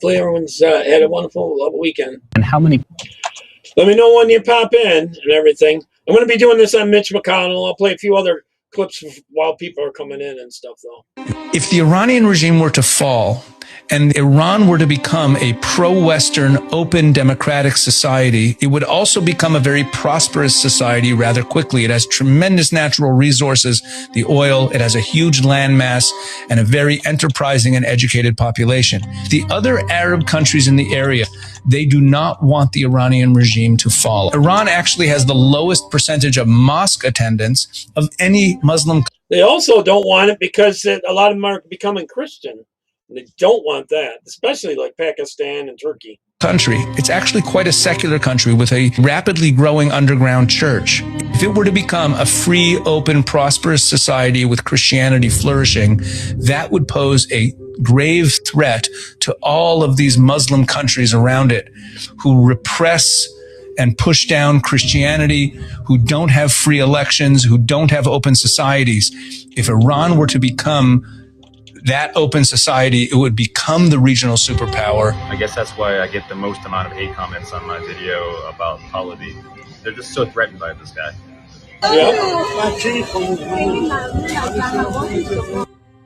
hopefully everyone's had a wonderful weekend. And how many? Let me know when you pop in and everything. I'm going to be doing this on Mitch McConnell. I'll play a few other clips while people are coming in and stuff, though. If the Iranian regime were to fall and Iran were to become a pro-Western, open, democratic society, it would also become a very prosperous society rather quickly. It has tremendous natural resources, the oil, it has a huge landmass, and a very enterprising and educated population. The other Arab countries in the area, they do not want the Iranian regime to fall. Iran actually has the lowest percentage of mosque attendance of any Muslim country. They also don't want it because a lot of them are becoming Christian. And they don't want that, especially like Pakistan and Turkey. It's actually quite a secular country with a rapidly growing underground church. If it were to become a free, open, prosperous society with Christianity flourishing, that would pose a grave threat to all of these Muslim countries around it who repress and push down Christianity, who don't have free elections, who don't have open societies. If Iran were to become that open society, it would become the regional superpower. I guess that's why I get the most amount of hate comments on my video about Pahlavi. They're just so threatened by this guy.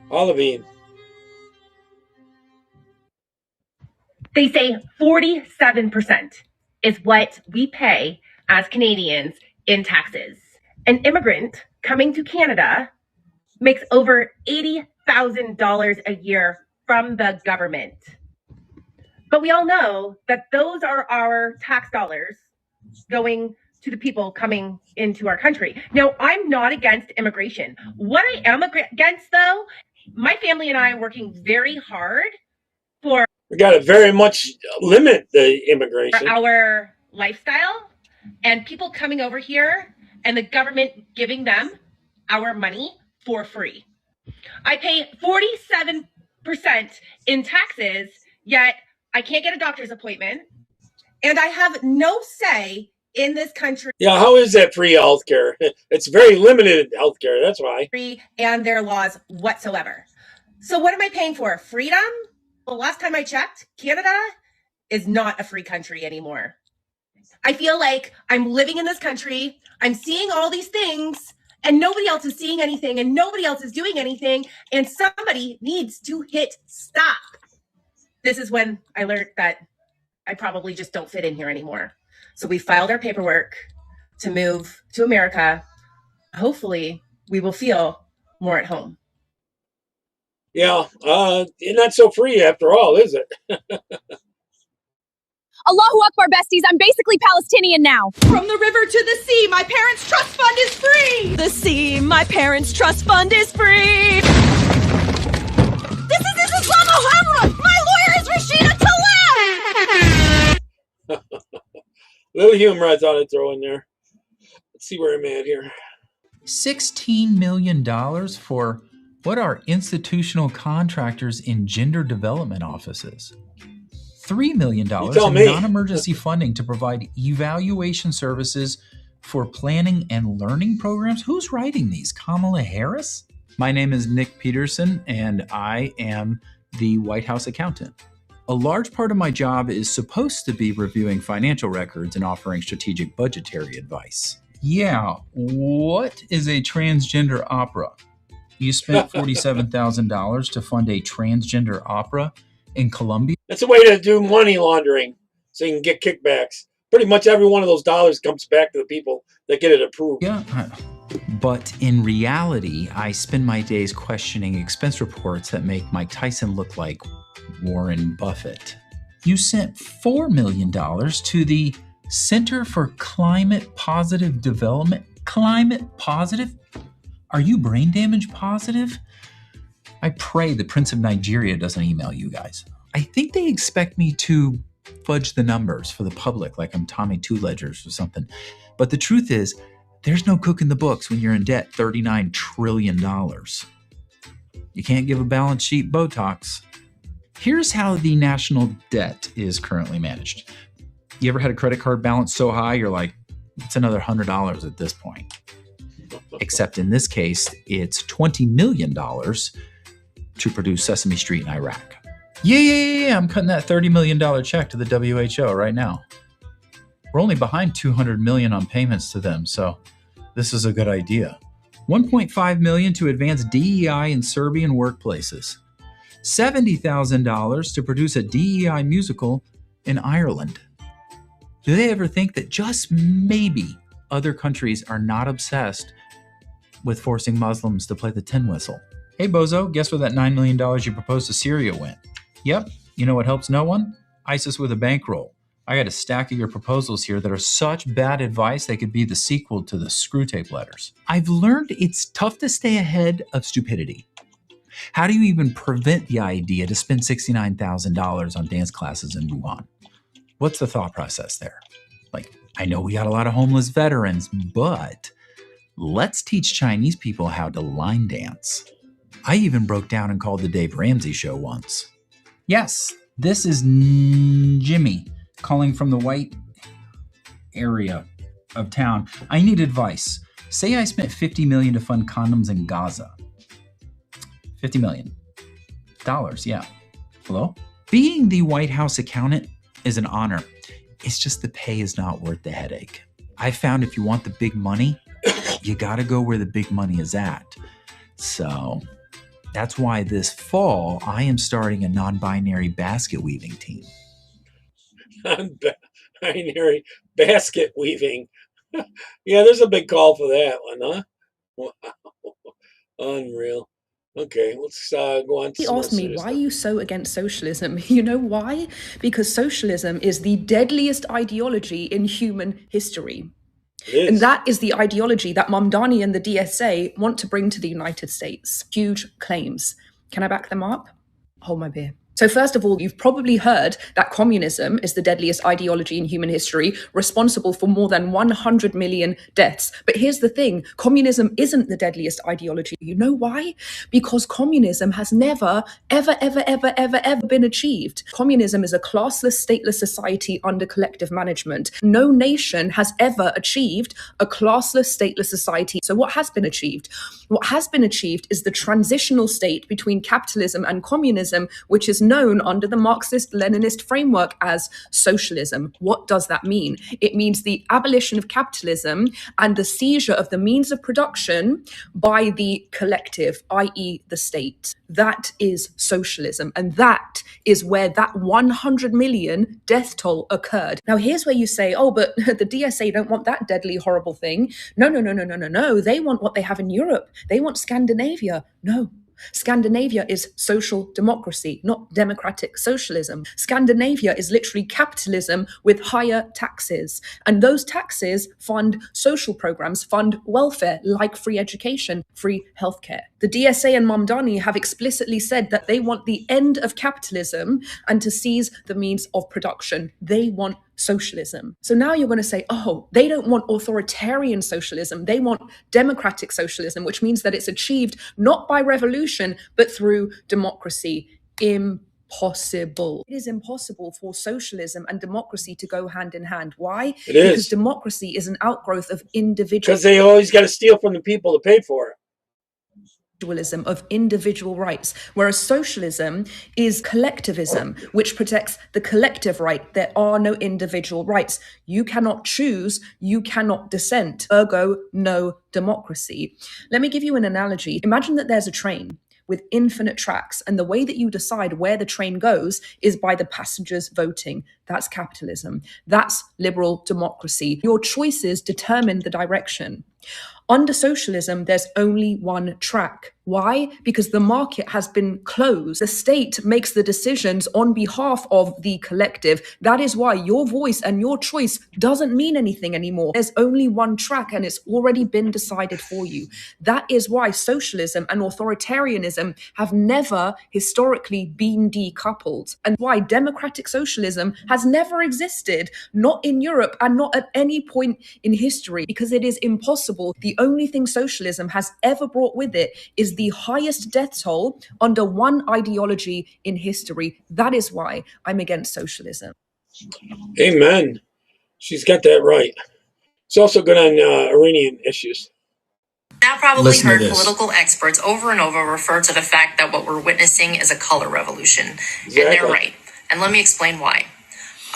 Pahlavi. They say 47% is what we pay as Canadians in taxes. An immigrant coming to Canada makes over $80,000 a year from the government. But we all know that those are our tax dollars going to the people coming into our country. Now, I'm not against immigration. What I am against, though, my family and I are working very hard for... We got to very much limit the immigration. Our lifestyle and people coming over here and the government giving them our money for free. I pay 47% in taxes, yet I can't get a doctor's appointment, and I have no say in this country. Yeah, how is that free healthcare? It's very limited healthcare, that's why. And their laws whatsoever. So what am I paying for? Freedom? Well, last time I checked, Canada is not a free country anymore. I feel like I'm living in this country, I'm seeing all these things, and nobody else is seeing anything, and nobody else is doing anything, and somebody needs to hit stop. This is when I learned that I probably just don't fit in here anymore. So we filed our paperwork to move to America. Hopefully, we will feel more at home. Yeah, not so free after all, is it? Allahu Akbar, besties. I'm basically Palestinian now. From the river to the sea, my parents' trust fund is free. The sea, my parents' trust fund is free. This is Islamahara. My lawyer is Rashida Tlaib. Little humor I thought I'd throw in there. Let's see where I'm at here. $16 million for what are institutional contractors in gender development offices. $3 million in non-emergency funding to provide evaluation services for planning and learning programs. Who's writing these? Kamala Harris? My name is Nick Peterson, and I am the White House accountant. A large part of my job is supposed to be reviewing financial records and offering strategic budgetary advice. Yeah, what is a transgender opera? You spent $47,000 to fund a transgender opera in Colombia? That's a way to do money laundering so you can get kickbacks. Pretty much every one of those dollars comes back to the people that get it approved. Yeah, but in reality, I spend my days questioning expense reports that make Mike Tyson look like Warren Buffett. You sent $4 million to the Center for Climate Positive Development. Climate positive? Are you brain damage positive? I pray the Prince of Nigeria doesn't email you guys. I think they expect me to fudge the numbers for the public like I'm Tommy Two Ledgers or something. But the truth is, there's no cook in the books when you're in debt $39 trillion. You can't give a balance sheet Botox. Here's how the national debt is currently managed. You ever had a credit card balance so high, you're like, it's another $100 at this point. Except in this case, it's $20 million to produce Sesame Street in Iraq. Yeah. I'm cutting that $30 million check to the WHO right now. We're only behind $200 million on payments to them, so this is a good idea. $1.5 million to advance DEI in Serbian workplaces. $70,000 to produce a DEI musical in Ireland. Do they ever think that just maybe other countries are not obsessed with forcing Muslims to play the tin whistle? Hey bozo, guess where that $9 million you proposed to Syria went? Yep, you know what helps no one? ISIS with a bankroll. I got a stack of your proposals here that are such bad advice they could be the sequel to the Screwtape Letters. I've learned it's tough to stay ahead of stupidity. How do you even prevent the idea to spend $69,000 on dance classes in Wuhan? What's the thought process there? Like, I know we got a lot of homeless veterans, but let's teach Chinese people how to line dance. I even broke down and called the Dave Ramsey show once. Yes, this is Jimmy calling from the white area of town. I need advice. Say I spent $50 million to fund condoms in Gaza. $50 million. Yeah. Hello? Being the White House accountant is an honor. It's just the pay is not worth the headache. I found if you want the big money, you gotta go where the big money is at. So that's why this fall, I am starting a non-binary basket weaving team. Non-binary basket weaving. Yeah, there's a big call for that one, huh? Wow. Unreal. Okay, let's go on to He some more asked me, serious why are stuff. you so against socialism? You know why? Because socialism is the deadliest ideology in human history. It And is. that is the ideology that Mamdani and the DSA want to bring to the United States. Huge claims. Can I back them up? Hold my beer. So first of all, you've probably heard that communism is the deadliest ideology in human history, responsible for more than 100 million deaths. But here's the thing, communism isn't the deadliest ideology. You know why? Because communism has never, ever been achieved. Communism is a classless, stateless society under collective management. No nation has ever achieved a classless, stateless society. So what has been achieved? What has been achieved is the transitional state between capitalism and communism, which is known under the Marxist-Leninist framework as socialism. What does that mean? It means the abolition of capitalism and the seizure of the means of production by the collective, i.e. the state. That is socialism. And that is where that 100 million death toll occurred. Now, here's where you say, oh, but the DSA don't want that deadly, horrible thing. No. They want what they have in Europe. They want Scandinavia. No. Scandinavia is social democracy, not democratic socialism. Scandinavia is literally capitalism with higher taxes. And those taxes fund social programs, fund welfare like free education, free healthcare. The DSA and Mamdani have explicitly said that they want the end of capitalism and to seize the means of production. They want socialism. So now you're going to say, oh, they don't want authoritarian socialism. They want democratic socialism, which means that it's achieved not by revolution, but through democracy. Impossible. It is impossible for socialism and democracy to go hand in hand. Why? It is. Because democracy is an outgrowth of individual. Because they always got to steal from the people to pay for it. Of individual rights, whereas socialism is collectivism, which protects the collective right. There are no individual rights. You cannot choose, you cannot dissent, ergo no democracy. Let me give you an analogy. Imagine that there's a train with infinite tracks, and the way that you decide where the train goes is by the passengers voting. That's capitalism. That's liberal democracy. Your choices determine the direction. Under socialism, there's only one track. Why? Because the market has been closed. The state makes the decisions on behalf of the collective. That is why your voice and your choice doesn't mean anything anymore. There's only one track and it's already been decided for you. That is why socialism and authoritarianism have never historically been decoupled, and why democratic socialism has never existed, not in Europe and not at any point in history, because it is impossible. The only thing socialism has ever brought with it is the highest death toll under one ideology in history. That is why I'm against socialism. Amen. She's got that right. She's also good on Iranian issues. now probably heard political experts over and over refer to the fact that what we're witnessing is a color revolution. Exactly. And they're right. And let me explain why.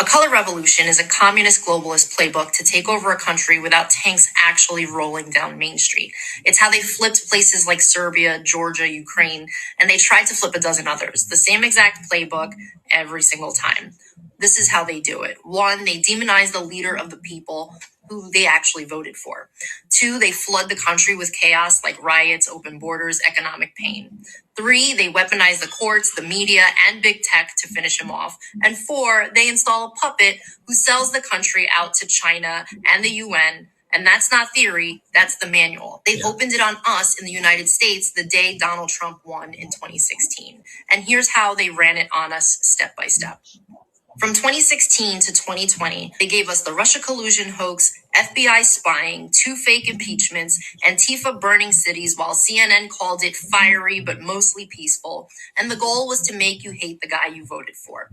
A color revolution is a communist globalist playbook to take over a country without tanks actually rolling down Main Street. It's how they flipped places like Serbia, Georgia, Ukraine, and they tried to flip a dozen others. The same exact playbook every single time. This is how they do it. 1, they demonize the leader of the people who they actually voted for. 2, they flood the country with chaos like riots, open borders, economic pain. 3, they weaponize the courts, the media, and big tech to finish him off. And 4, they install a puppet who sells the country out to China and the UN. And that's not theory, that's the manual. They opened it on us in the United States the day Donald Trump won in 2016. And here's how they ran it on us step by step. From 2016 to 2020, they gave us the Russia collusion hoax, FBI spying, 2 fake impeachments, Antifa burning cities while CNN called it fiery but mostly peaceful. And the goal was to make you hate the guy you voted for.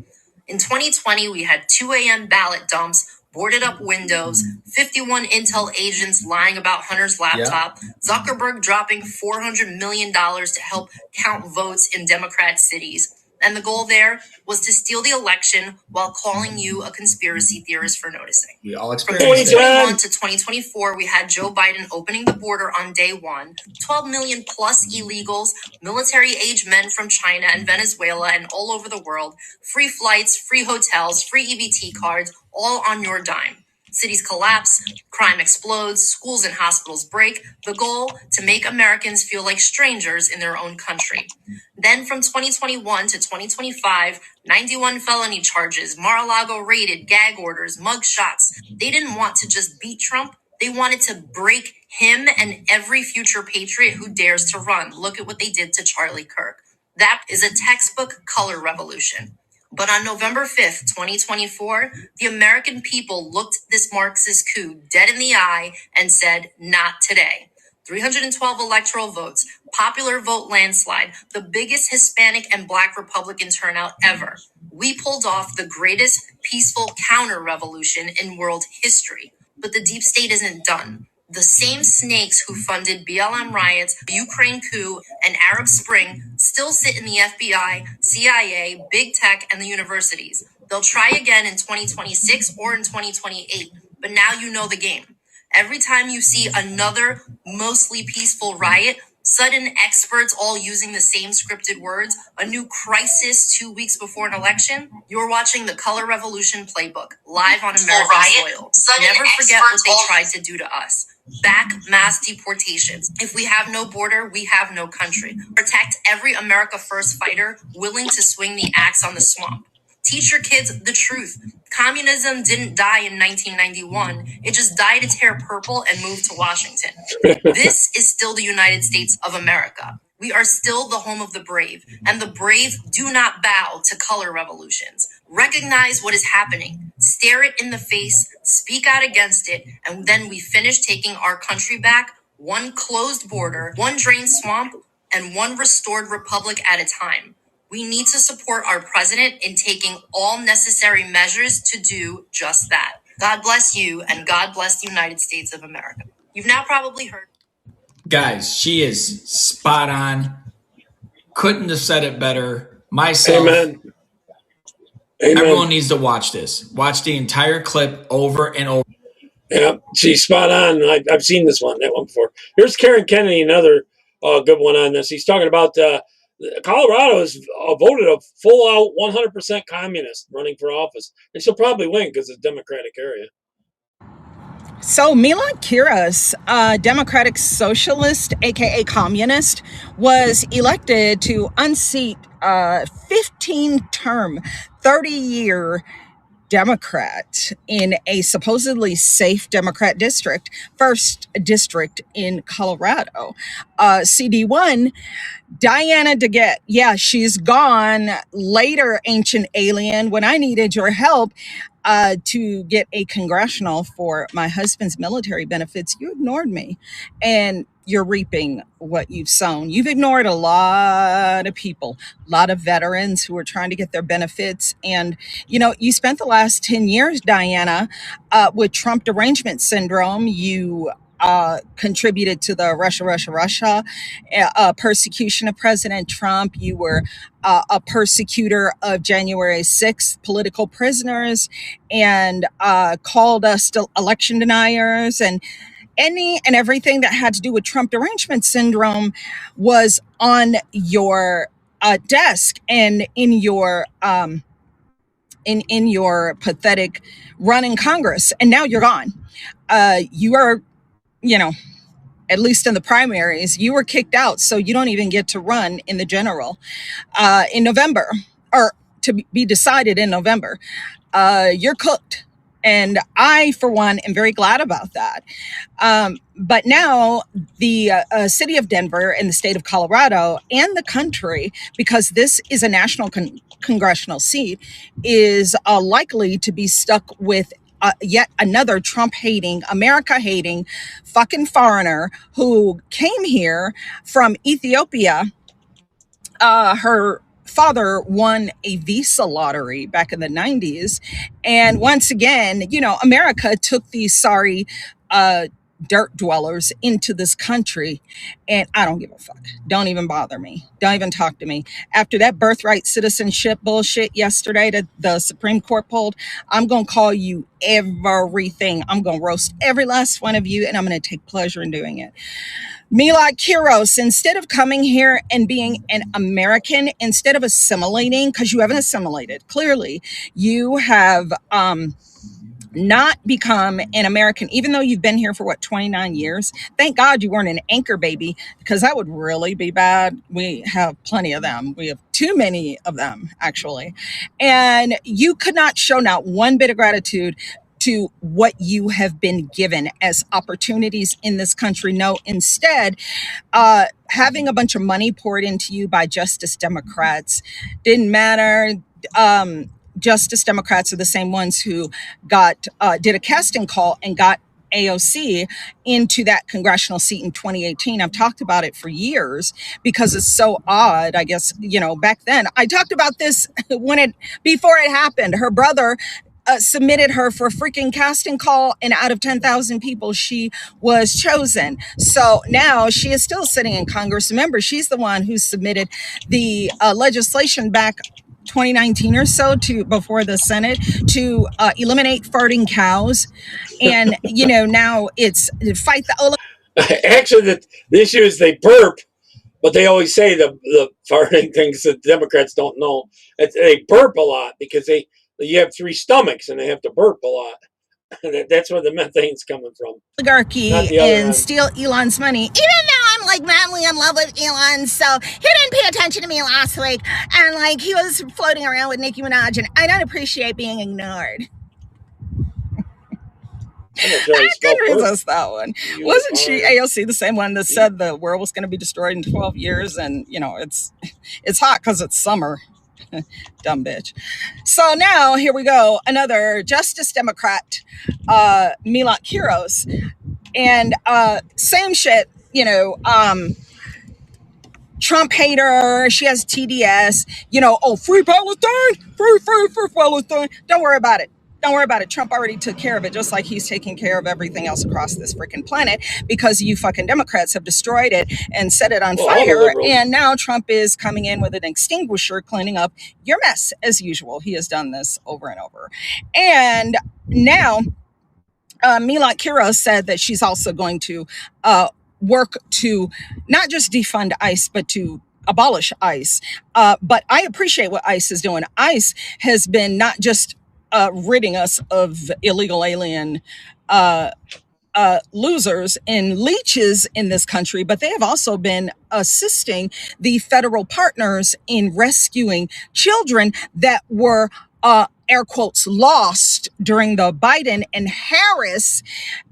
In 2020, we had 2 a.m. ballot dumps, boarded up windows, 51 intel agents lying about Hunter's laptop, Zuckerberg dropping $400 million to help count votes in Democrat cities. And the goal there was to steal the election while calling you a conspiracy theorist for noticing. We all From experienced 2021 to 2024, we had Joe Biden opening the border on day 1, 12 million plus illegals, military-age men from China and Venezuela and all over the world, free flights, free hotels, free EBT cards, all on your dime. Cities collapse, crime explodes, schools and hospitals break. The goal, to make Americans feel like strangers in their own country. Then from 2021 to 2025, 91 felony charges, Mar-a-Lago raided, gag orders, mug shots. They didn't want to just beat Trump. They wanted to break him and every future patriot who dares to run. Look at what they did to Charlie Kirk. That is a textbook color revolution. But on November 5th, 2024, the American people looked this Marxist coup dead in the eye and said, not today. 312 electoral votes, popular vote landslide, the biggest Hispanic and Black Republican turnout ever. We pulled off the greatest peaceful counter-revolution in world history. But the deep state isn't done. The same snakes who funded BLM riots, the Ukraine coup, and Arab Spring still sit in the FBI, CIA, big tech, and the universities. They'll try again in 2026 or in 2028, but now you know the game. Every time you see another mostly peaceful riot, sudden experts all using the same scripted words, a new crisis 2 weeks before an election, you're watching the Color Revolution playbook live on American soil. Never forget what they tried to do to us. Back mass deportations. If we have no border, we have no country. Protect every America First fighter willing to swing the axe on the swamp. Teach your kids the truth. Communism didn't die in 1991. It just died its hair purple and moved to Washington. This is still the United States of America. We are still the home of the brave, and the brave do not bow to color revolutions. Recognize what is happening, stare it in the face, speak out against it, and then we finish taking our country back, one closed border, one drained swamp, and one restored republic at a time. We need to support our president in taking all necessary measures to do just that. God bless you, and God bless the United States of America. You've now probably heard. Guys, she is spot on. Couldn't have said it better. Myself. Amen. Everyone needs to watch this. Watch the entire clip over and over. Yeah, she's spot on. I've seen that one before. Here's Karen Kennedy, another good one on this. He's talking about Colorado has voted a full-out 100% communist running for office. And she'll probably win because it's a Democratic area. So Milan Kiras, a Democratic Socialist, aka Communist, was elected to unseat a 15-term, 30-year Democrat in a supposedly safe Democrat district, first district in Colorado. CD1, Diana DeGette, yeah, she's gone. Later, Ancient Alien, when I needed your help to get a congressional for my husband's military benefits, you ignored me. And you're reaping what you've sown. You've ignored a lot of people, a lot of veterans who are trying to get their benefits. And, you know, you spent the last 10 years, Diana, with Trump derangement syndrome. You contributed to the Russia persecution of President Trump. You were a persecutor of January 6th political prisoners, and called us election deniers, and any and everything that had to do with Trump derangement syndrome was on your desk and in your in your pathetic run in Congress. And now you're gone. You are, at least in the primaries, you were kicked out, so you don't even get to run in the general in November, or to be decided in November. You're cooked. And I, for one, am very glad about that. But now the city of Denver and the state of Colorado and the country, because this is a national congressional seat, is likely to be stuck with yet another Trump-hating, America-hating fucking foreigner who came here from Ethiopia. Her father won a visa lottery back in the 90s. And once again, America took these sorry dirt dwellers into this country. And I don't give a fuck. Don't even bother me. Don't even talk to me. After that birthright citizenship bullshit yesterday that the Supreme Court pulled, I'm going to call you everything. I'm going to roast every last one of you, and I'm going to take pleasure in doing it. Milad Kiros, instead of coming here and being an American, instead of assimilating, because you haven't assimilated, clearly, you have not become an American, even though you've been here for 29 years. Thank God you weren't an anchor baby, because that would really be bad. We have plenty of them. We have too many of them, actually. And you could not show not one bit of gratitude to what you have been given as opportunities in this country. No, instead, having a bunch of money poured into you by Justice Democrats didn't matter. Justice Democrats are the same ones who did a casting call and got AOC into that congressional seat in 2018. I've talked about it for years because it's so odd. I guess, back then I talked about this before it happened. Her brother submitted her for a freaking casting call, and out of 10,000 people, she was chosen. So now she is still sitting in Congress. Remember, she's the one who submitted the legislation back 2019 or so before the Senate to eliminate farting cows. And, now it's fight the Actually, the issue is they burp, but they always say the farting things that Democrats don't know. They burp a lot because you have 3 stomachs and they have to burp a lot. That's where the methane's coming from. Oligarchy and steal Elon's money. Even though I'm madly in love with Elon, so he didn't pay attention to me last week, and he was floating around with Nicki Minaj, and I don't appreciate being ignored. I couldn't resist that one. Wasn't she, AOC, the same one that said the world was going to be destroyed in 12 years? And, it's hot because it's summer. Dumb bitch. So now here we go. Another Justice Democrat, Milad Kiros. And same shit, Trump hater. She has TDS, free Palestine, free Palestine. Don't worry about it. Don't worry about it. Trump already took care of it, just like he's taking care of everything else across this freaking planet, because you fucking Democrats have destroyed it and set it on fire. And now Trump is coming in with an extinguisher, cleaning up your mess as usual. He has done this over and over. And now Milad Kiros said that she's also going to work to not just defund ICE, but to abolish ICE. But I appreciate what ICE is doing. ICE has been not just ridding us of illegal alien losers and leeches in this country, but they have also been assisting the federal partners in rescuing children that were air quotes lost during the Biden and Harris,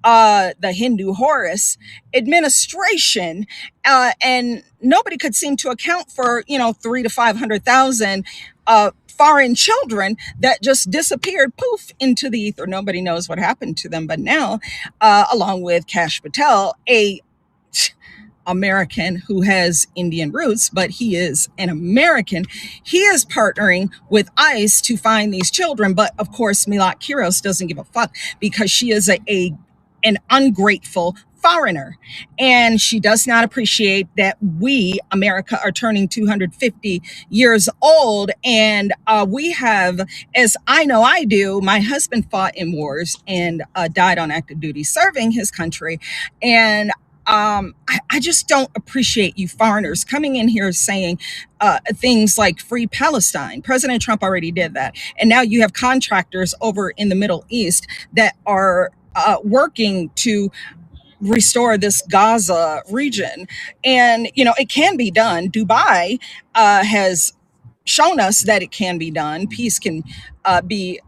the Hindu Horus administration, and nobody could seem to account for 300,000 to 500,000 foreign children that just disappeared poof into the ether. Nobody knows what happened to them, but now, along with Kash Patel, a American who has Indian roots, but he is an American. He is partnering with ICE to find these children. But of course, Milad Kiros doesn't give a fuck, because she is a an ungrateful foreigner. And she does not appreciate that we, America, are turning 250 years old. And we have, as I know I do, my husband fought in wars and died on active duty serving his country. And I just don't appreciate you foreigners coming in here saying things like free Palestine. President Trump already did that. And now you have contractors over in the Middle East that are working to restore this Gaza region. And, you know, it can be done. Dubai has shown us that it can be done. Peace can be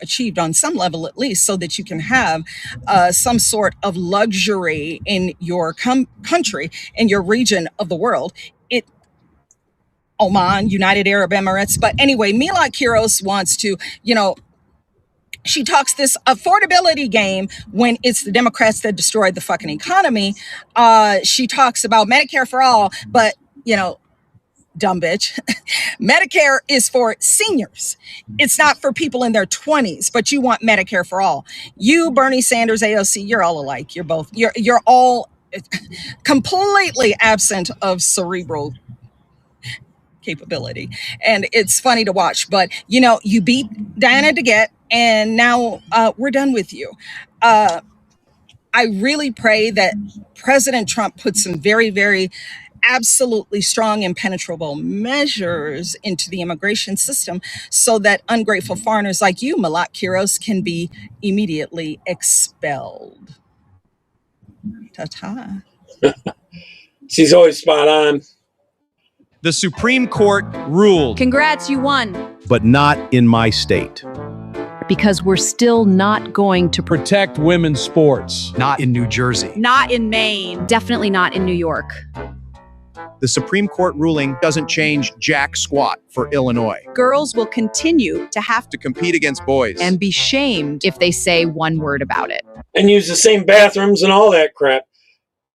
achieved on some level, at least, so that you can have some sort of luxury in your country, in your region of the world. Oman, United Arab Emirates. But anyway, Milad Kiros wants to, she talks this affordability game when it's the Democrats that destroyed the fucking economy. She talks about Medicare for all, but, dumb bitch. Medicare is for seniors. It's not for people in their 20s, but you want Medicare for all. You, Bernie Sanders, AOC, you're all alike. You're all completely absent of cerebral capability. And it's funny to watch, but you beat Diana DeGette and now we're done with you. I really pray that President Trump puts some very, very absolutely strong, impenetrable measures into the immigration system so that ungrateful foreigners like you, Milad Kiros, can be immediately expelled. Ta-ta. She's always spot on. The Supreme Court ruled. Congrats, you won. But not in my state. Because we're still not going to Protect women's sports. Not in New Jersey. Not in Maine. Definitely not in New York. The Supreme Court ruling doesn't change jack squat for Illinois. Girls will continue to have To compete against boys. and be shamed if they say one word about it. And use the same bathrooms and all that crap.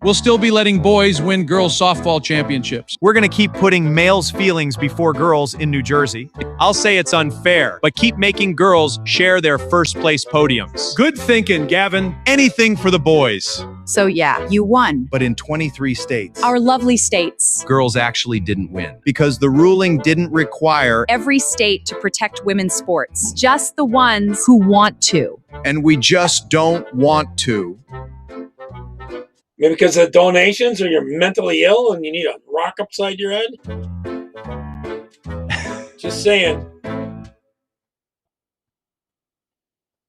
We'll still be letting boys win girls softball championships. We're going to keep putting males' feelings before girls in New Jersey. I'll say it's unfair, but keep making girls share their first place podiums. Good thinking, Gavin. Anything for the boys. So yeah, you won. But in 23 states, Our lovely states. girls actually didn't win because the ruling didn't require, Every state to protect women's sports. Just the ones who want to. and we just don't want to. Maybe because of donations, or you're mentally ill and you need a rock upside your head. Just saying. I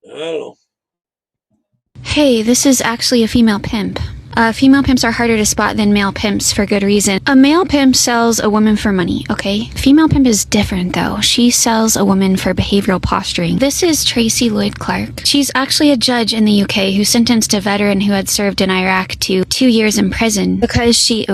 don't know. Hey, this is actually a female pimp. Female pimps are harder to spot than male pimps for good reason. A male pimp sells a woman for money, okay? Female pimp is different though. She sells a woman for behavioral posturing. This is Tracy Lloyd Clark. She's actually a judge in the UK who sentenced a veteran who had served in Iraq to 2 years in prison because she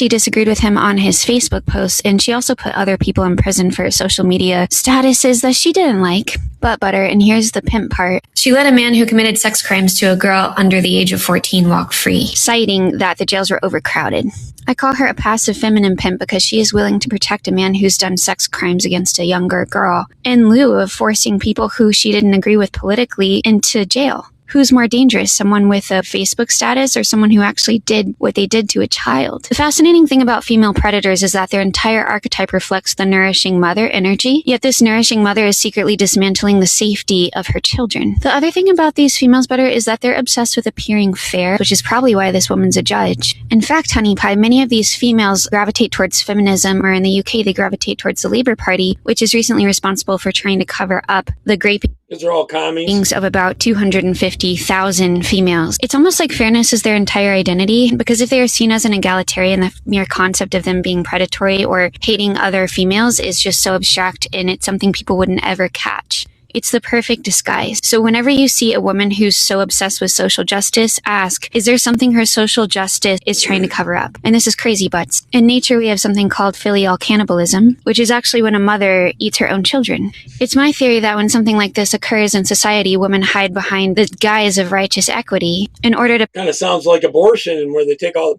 disagreed with him on his Facebook posts, and she also put other people in prison for social media statuses that she didn't like. Butt butter, and here's the pimp part. She let a man who committed sex crimes to a girl under the age of 14 walk free, citing that the jails were overcrowded. I call her a passive feminine pimp because she is willing to protect a man who's done sex crimes against a younger girl in lieu of forcing people who she didn't agree with politically into jail. Who's more dangerous, someone with a Facebook status or someone who actually did what they did to a child? The fascinating thing about female predators is that their entire archetype reflects the nourishing mother energy, yet this nourishing mother is secretly dismantling the safety of her children. The other thing about these females better is that they're obsessed with appearing fair, which is probably why this woman's a judge. In fact, honey pie, many of these females gravitate towards feminism, or in the UK, they gravitate towards the Labour Party, which is recently responsible for trying to cover up the raping Because they're all commies. of about 250,000 females. It's almost like fairness is their entire identity, because if they are seen as an egalitarian, the mere concept of them being predatory or hating other females is just so abstract, and it's something people wouldn't ever catch. It's the perfect disguise. So whenever you see a woman who's so obsessed with social justice, ask, is there something her social justice is trying to cover up? And this is crazy butts. In nature, we have something called filial cannibalism, which is actually when a mother eats her own children. It's my theory that when something like this occurs in society, women hide behind the guise of righteous equity in order to... Kind of sounds like abortion, where they take all the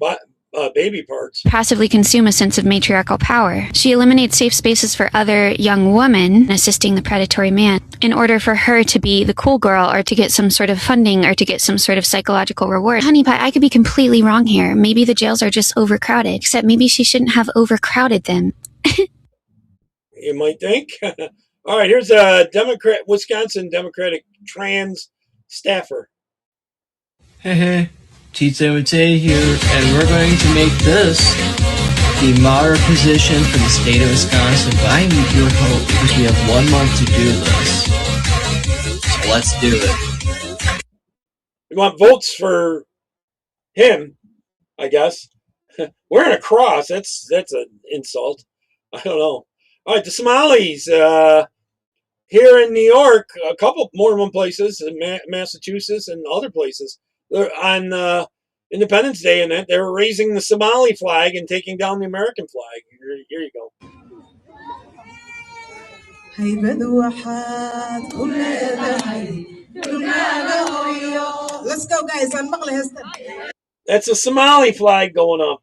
baby parts. Passively consume a sense of matriarchal power. She eliminates safe spaces for other young women assisting the predatory man in order for her to be the cool girl or to get some sort of funding or to get some sort of psychological reward. Honey pie, I could be completely wrong here. Maybe the jails are just overcrowded, except maybe she shouldn't have overcrowded them. You might think. All right, here's a Wisconsin Democratic trans staffer. Hey, T7T here, and we're going to make this the moderate position for the state of Wisconsin, but I need your help because we have 1 month to do this. So let's do it. We want votes for him, I guess. Wearing a cross, that's an insult. I don't know. All right, the Somalis here in New York, a couple more than one places, in Massachusetts and other places, they're on Independence Day, and they were raising the Somali flag and taking down the American flag. Here you go. Let's go, guys. That's a Somali flag going up.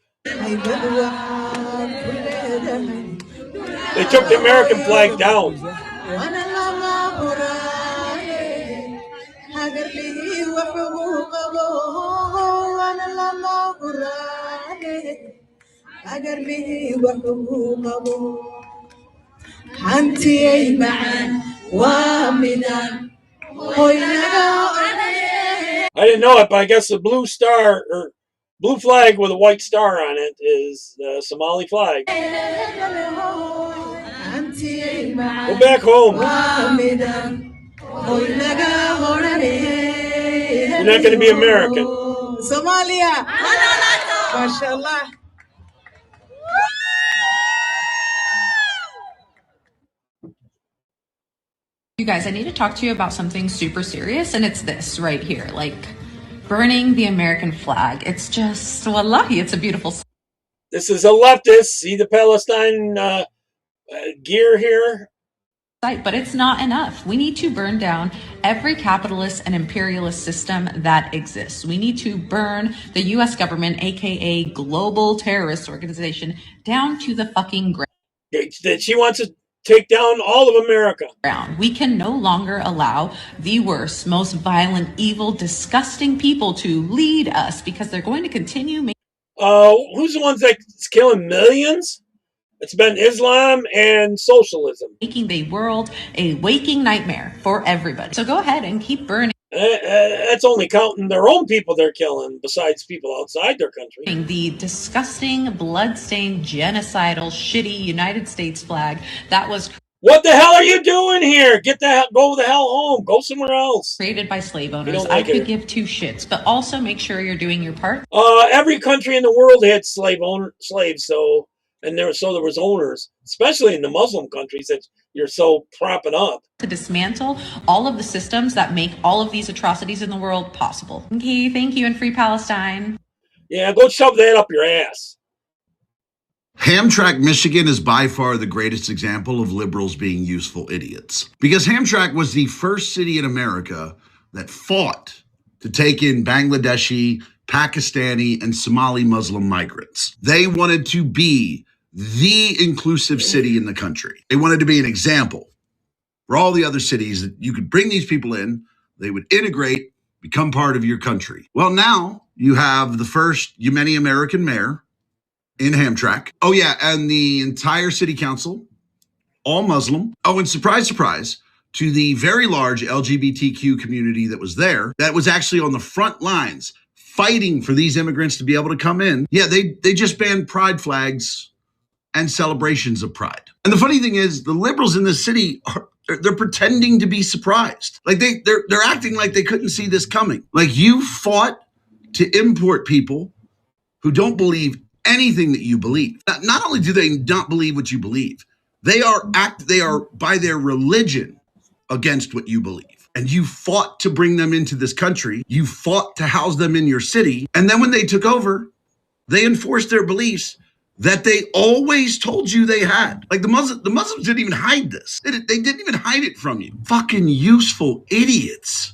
They took the American flag down. I didn't know it, but I guess the blue star or blue flag with a white star on it is the Somali flag. Go back home. You're not going to be American. Somalia. Mashallah. You guys, I need to talk to you about something super serious, and it's this right here, like burning the American flag. It's just, wallahi, it's a beautiful sight. This is a leftist. See the Palestine gear here? But it's not enough. We need to burn down every capitalist and imperialist system that exists. We need to burn the U.S. government, aka global terrorist organization, down to the fucking ground. She wants to take down all of America. We can no longer allow the worst, most violent, evil, disgusting people to lead us because they're going to continue making. Who's the ones that's killing millions? It's been Islam and socialism. Making the world a waking nightmare for everybody. So go ahead and keep burning. That's only counting their own people they're killing, besides people outside their country. The disgusting, blood-stained, genocidal, shitty United States flag that was... What the hell are you doing here? Go the hell home. Go somewhere else. Created by slave owners. I could give two shits, but also make sure you're doing your part. Every country in the world had slaves, so there was owners, especially in the Muslim countries that you're so propping up. To dismantle all of the systems that make all of these atrocities in the world possible. Okay, thank you, and free Palestine. Yeah, go shove that up your ass. Hamtramck, Michigan is by far the greatest example of liberals being useful idiots. Because Hamtramck was the first city in America that fought to take in Bangladeshi, Pakistani, and Somali Muslim migrants. They wanted to be the inclusive city in the country. They wanted to be an example for all the other cities that you could bring these people in, they would integrate, become part of your country. Well, now you have the first Yemeni American mayor in Hamtramck. Oh yeah, and the entire city council, all Muslim. Oh, and surprise, surprise, to the very large LGBTQ community that was there, that was actually on the front lines fighting for these immigrants to be able to come in. Yeah, they just banned pride flags and celebrations of pride. And the funny thing is, the liberals in this city they're pretending to be surprised. Like they're acting like they couldn't see this coming. Like you fought to import people who don't believe anything that you believe. Not only do they not believe what you believe, they are by their religion against what you believe. And you fought to bring them into this country. You fought to house them in your city. And then when they took over, they enforced their beliefs that they always told you they had. Like the Muslims didn't even hide this. They didn't even hide it from you. Fucking useful idiots.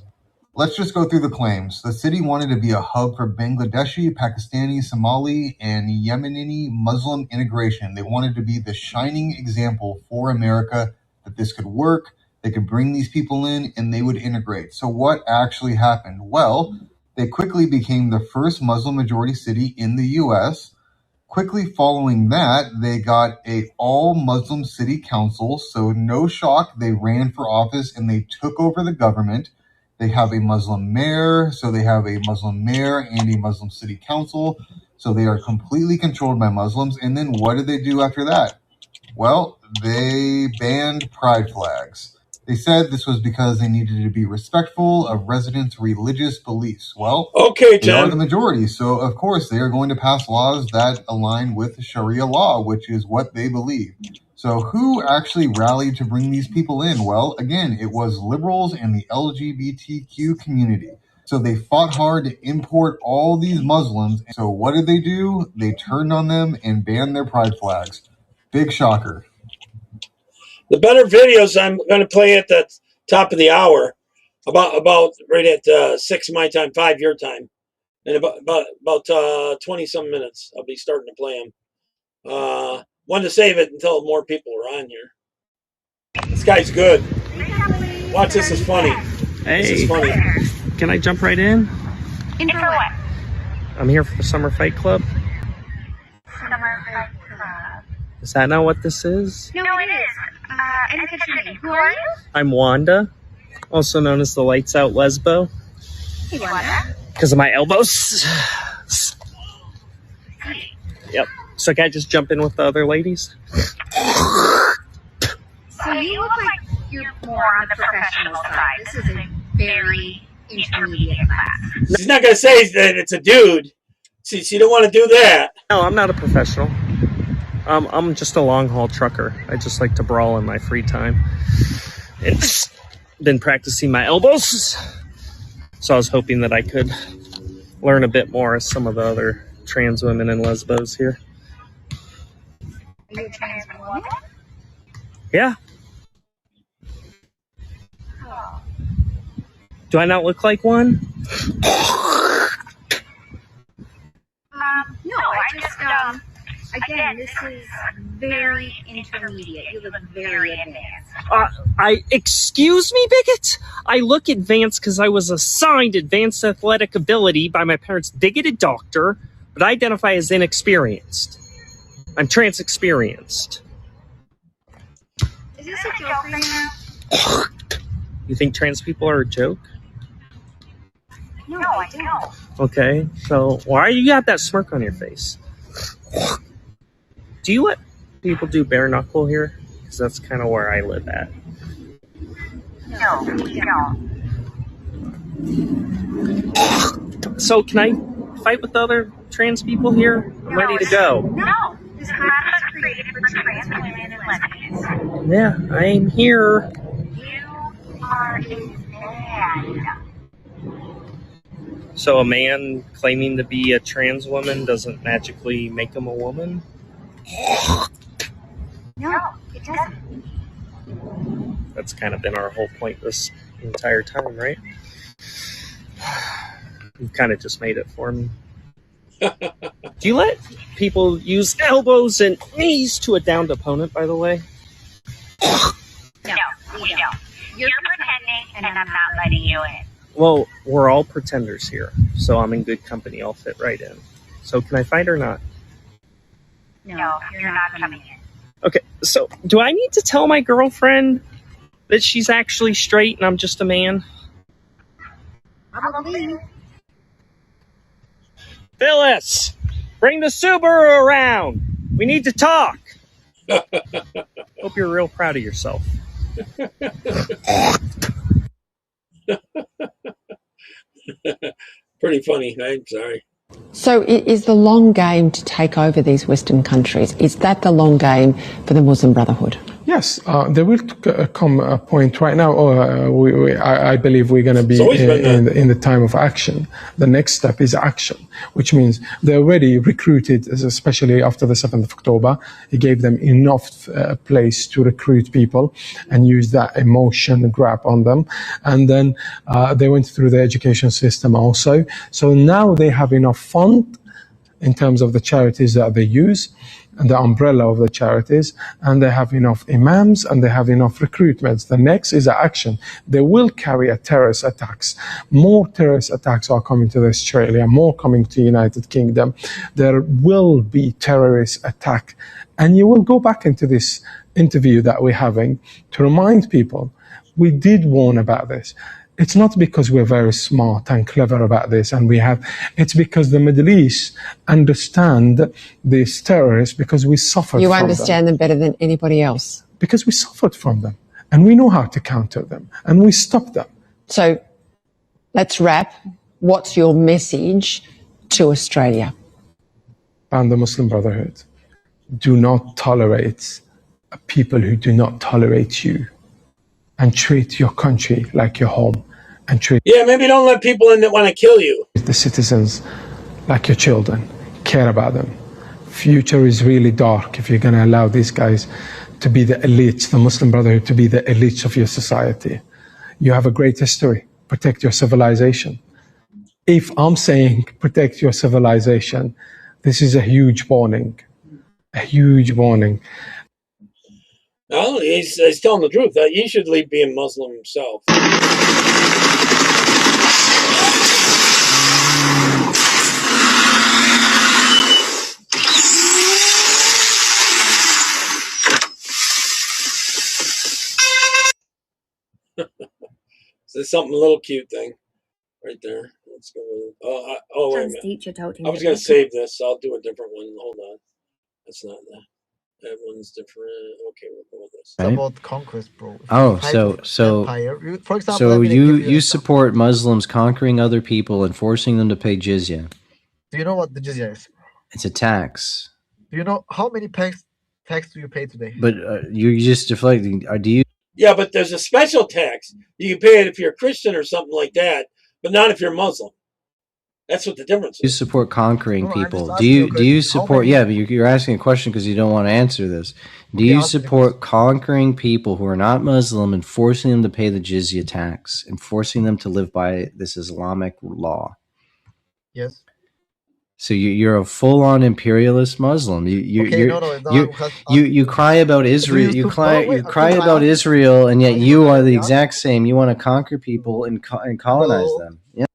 let's just go through the claims. The city wanted to be a hub for Bangladeshi, Pakistani, Somali, and Yemeni Muslim integration. They wanted to be the shining example for America that this could work. They could bring these people in and they would integrate. So what actually happened? Well, they quickly became the first Muslim majority city in the U.S. Quickly following that, they got a all-Muslim city council. So no shock, they ran for office and they took over the government. They have a Muslim mayor, so they have a Muslim mayor and a Muslim city council. So they are completely controlled by Muslims. And then what did they do after that? Well, they banned pride flags. They said this was because they needed to be respectful of residents' religious beliefs. Well, okay, they are Tim. the majority, so of course they are going to pass laws that align with Sharia law, which is what they believe. So who actually rallied to bring these people in? Well, again, it was liberals and the LGBTQ community. So they fought hard to import all these Muslims. So what did they do? They turned on them and banned their pride flags. Big shocker. The better videos I'm going to play at the top of the hour, about right at 6 my time, 5 your time, in about 20 some minutes. I'll be starting to play them. Wanted to save it until more people are on here. This guy's good. Watch, this is funny. Hey, this is funny. Can I jump right in? In for what? I'm here for the Summer Fight Club. Summer Fight Club. Is that not what this is? No, it is. And catch your name. Who are you? I'm Wanda, also known as the Lights Out Lesbo. Hey, Wanda. Because of my elbows. Yep. So can I just jump in with the other ladies? So you look like you're more on the professional side. This is a very intermediate class. She's not going to say that it's a dude. She don't want to do that. No, I'm not a professional. I'm just a long-haul trucker. I just like to brawl in my free time. It's been practicing my elbows, so I was hoping that I could learn a bit more as some of the other trans women and lesbos here. Are you a trans woman? Yeah. Oh. Do I not look like one? No, I just, again, this is very intermediate. You look very advanced. Excuse me, bigot? I look advanced because I was assigned advanced athletic ability by my parents' bigoted doctor, but I identify as inexperienced. I'm trans-experienced. Is this a joke right now? You think trans people are a joke? No, I don't. Okay, so why you got that smirk on your face? Do you let people do bare knuckle here? Because that's kind of where I live at. No, we don't. So can I fight with other trans people here? I'm ready to go. No, this class was created for trans women and lesbians. Yeah, I'm here. You are a man. So a man claiming to be a trans woman doesn't magically make him a woman? No, it doesn't. That's kind of been our whole point this entire time, right? You've kind of just made it for me. Do you let people use elbows and knees to a downed opponent, by the way? No, we don't. You're pretending, and I'm not letting you in. Well, we're all pretenders here, so I'm in good company. I'll fit right in. So can I fight or not? No, you're not coming in. Okay, so do I need to tell my girlfriend that she's actually straight and I'm just a man? Probably. Phyllis, bring the Subaru around. We need to talk. Hope you're real proud of yourself. Pretty funny. I'm sorry. So is the long game to take over these Western countries? Is that the long game for the Muslim Brotherhood? Yes, there will come a point right now. I believe we're going to be in the time of action. The next step is action, which means they already recruited, especially after the 7th of October. He gave them enough place to recruit people and use that emotion grab on them. And then they went through the education system also. So now they have enough fund in terms of the charities that they use and the umbrella of the charities, and they have enough imams and they have enough recruitments. The next is action. They will carry a terrorist attacks. More terrorist attacks are coming to Australia, more coming to United Kingdom. There will be terrorist attack. And you will go back into this interview that we're having to remind people, we did warn about this. It's not because we're very smart and clever about this, and it's because the Middle East understand these terrorists because we suffered from them. You understand them better than anybody else. Because we suffered from them, and we know how to counter them, and we stop them. So let's wrap. What's your message to Australia? And the Muslim Brotherhood, do not tolerate people who do not tolerate you, and treat your country like your home. And treat maybe don't let people in that want to kill you. The citizens like your children. Care about them. Future is really dark if you're going to allow these guys to be the elites, the Muslim Brotherhood to be the elites of your society. You have a great history. Protect your civilization. If I'm saying protect your civilization, this is a huge warning. A huge warning. No, he's telling the truth. He should leave being Muslim himself. There's something a little cute thing right there. Let's go with it. Wait a minute. I was going to save this. I'll do a different one. Hold on. That's not that. That one's different. Okay, we'll go with this. It's about conquest, bro. For example, you support Muslims conquering other people and forcing them to pay jizya. Do you know what the jizya is? It's a tax. Do you know how many tax do you pay today? But you're just deflecting. Do you? Yeah, but there's a special tax. You can pay it if you're a Christian or something like that, but not if you're Muslim. That's what the difference is. You support conquering people. Do you support? Yeah, but you're asking a question because you don't want to answer this. Do you support conquering people who are not Muslim and forcing them to pay the jizya tax and forcing them to live by this Islamic law? Yes. So you're a full-on imperialist Muslim. You cry about Israel. You cry about Israel, and yet you are the exact same. You want to conquer people and colonize them. Yeah.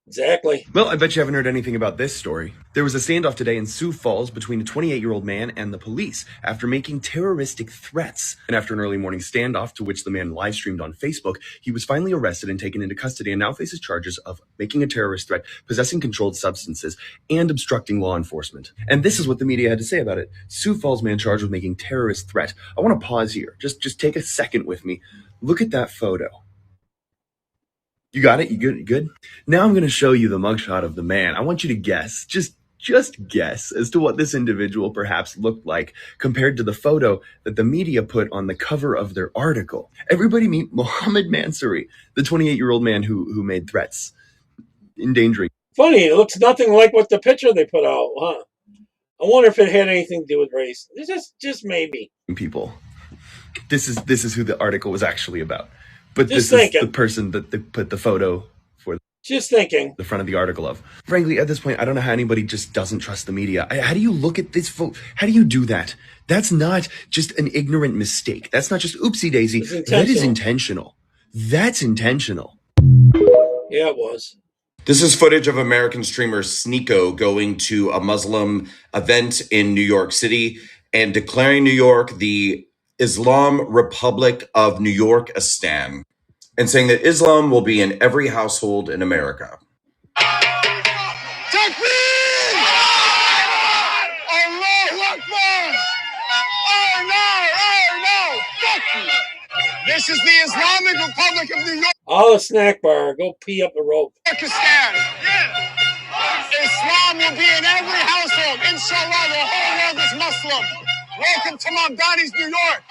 Exactly. Well, I bet you haven't heard anything about this story. There was a standoff today in Sioux Falls between a 28-year-old man and the police after making terroristic threats. And after an early morning standoff to which the man live streamed on Facebook, he was finally arrested and taken into custody and now faces charges of making a terrorist threat, possessing controlled substances, and obstructing law enforcement. And this is what the media had to say about it. Sioux Falls man charged with making terrorist threat. I want to pause here. Just take a second with me. Look at that photo. You got it? You good? Now I'm going to show you the mugshot of the man. I want you to guess, just guess as to what this individual perhaps looked like compared to the photo that the media put on the cover of their article. Everybody meet Mohammed Mansouri, the 28-year-old man who made threats, endangering. Funny, it looks nothing like what the picture they put out, huh? I wonder if it had anything to do with race. Just maybe. People. This is who the article was actually about. But Just this thinking. is the person that they put the photo for Just thinking. the front of the article of. Frankly, at this point, I don't know how anybody just doesn't trust the media. How do you look at this photo? How do you do that? That's not just an ignorant mistake. That's not just oopsie daisy. That is intentional. That's intentional. Yeah, it was. This is footage of American streamer Sneeko going to a Muslim event in New York City and declaring New York the Islam Republic of New Yorkistan, and saying that Islam will be in every household in America. This is the Islamic Republic of New York. Oh, a snack bar. Go pee up the rope. Pakistan. Islam will be in every household. Inshallah, the whole world is Muslim. Welcome to Mamdani's New York.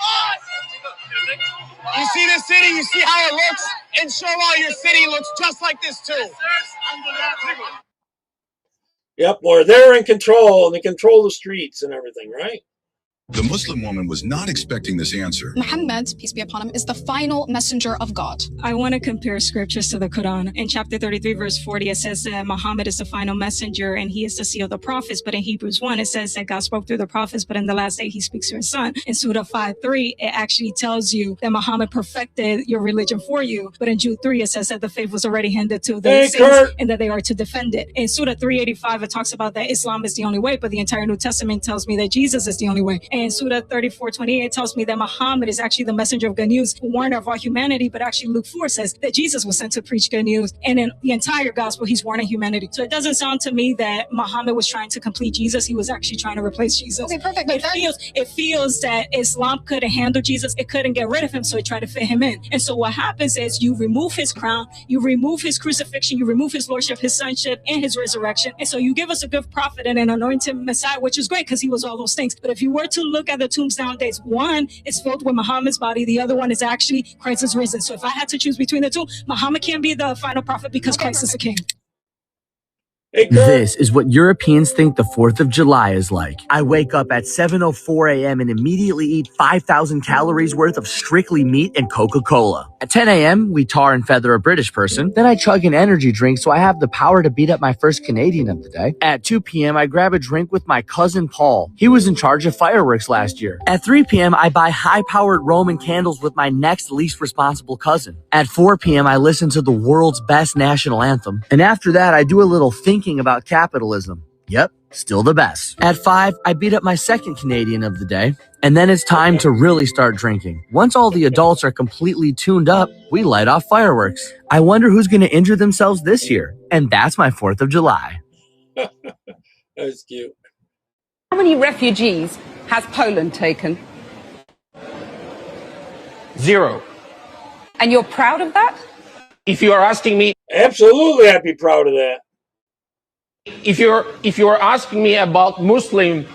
You see this city? You see how it looks? Inshallah, your city looks just like this too. Yep, well, they're in control, and they control the streets and everything, right? The Muslim woman was not expecting this answer. Muhammad, peace be upon him, is the final messenger of God. I want to compare scriptures to the Quran. In chapter 33, verse 40, it says that Muhammad is the final messenger and he is the seal of the prophets. But in Hebrews 1, it says that God spoke through the prophets, but in the last day, he speaks through his son. In Surah 5:3, it actually tells you that Muhammad perfected your religion for you. But in Jude 3, it says that the faith was already handed to the saints and that they are to defend it. In Surah 385, it talks about that Islam is the only way, but the entire New Testament tells me that Jesus is the only way. And Surah 34:28 tells me that Muhammad is actually the messenger of good news, warner of all humanity. But actually, Luke 4 says that Jesus was sent to preach good news. And in the entire gospel, he's warning humanity. So it doesn't sound to me that Muhammad was trying to complete Jesus. He was actually trying to replace Jesus. Okay, perfect. It feels that Islam couldn't handle Jesus. It couldn't get rid of him, so it tried to fit him in. And so what happens is you remove his crown, you remove his crucifixion, you remove his lordship, his sonship, and his resurrection. And so you give us a good prophet and an anointed Messiah, which is great because he was all those things. But if you were to look at the tombs nowadays, one is filled with Muhammad's body, the other one is actually Christ is risen. So if I had to choose between the two, Muhammad can't be the final prophet because Christ is the king. This is what Europeans think the 4th of July is like. I wake up at 7:04 a.m. and immediately eat 5,000 calories worth of strictly meat and Coca-Cola. At 10 a.m., we tar and feather a British person. Then I chug an energy drink so I have the power to beat up my first Canadian of the day. At 2 p.m., I grab a drink with my cousin Paul. He was in charge of fireworks last year. At 3 p.m., I buy high-powered Roman candles with my next least responsible cousin. At 4 p.m., I listen to the world's best national anthem. And after that, I do a little thinking about capitalism. Yep, still the best. At 5, I beat up my second Canadian of the day. And then it's time to really start drinking. Once all the adults are completely tuned up, we light off fireworks. I wonder who's going to injure themselves this year. And that's my 4th of July. That's cute. How many refugees has Poland taken? 0. And you're proud of that? If you are asking me, absolutely, I'd be proud of that. If you're asking me about Muslims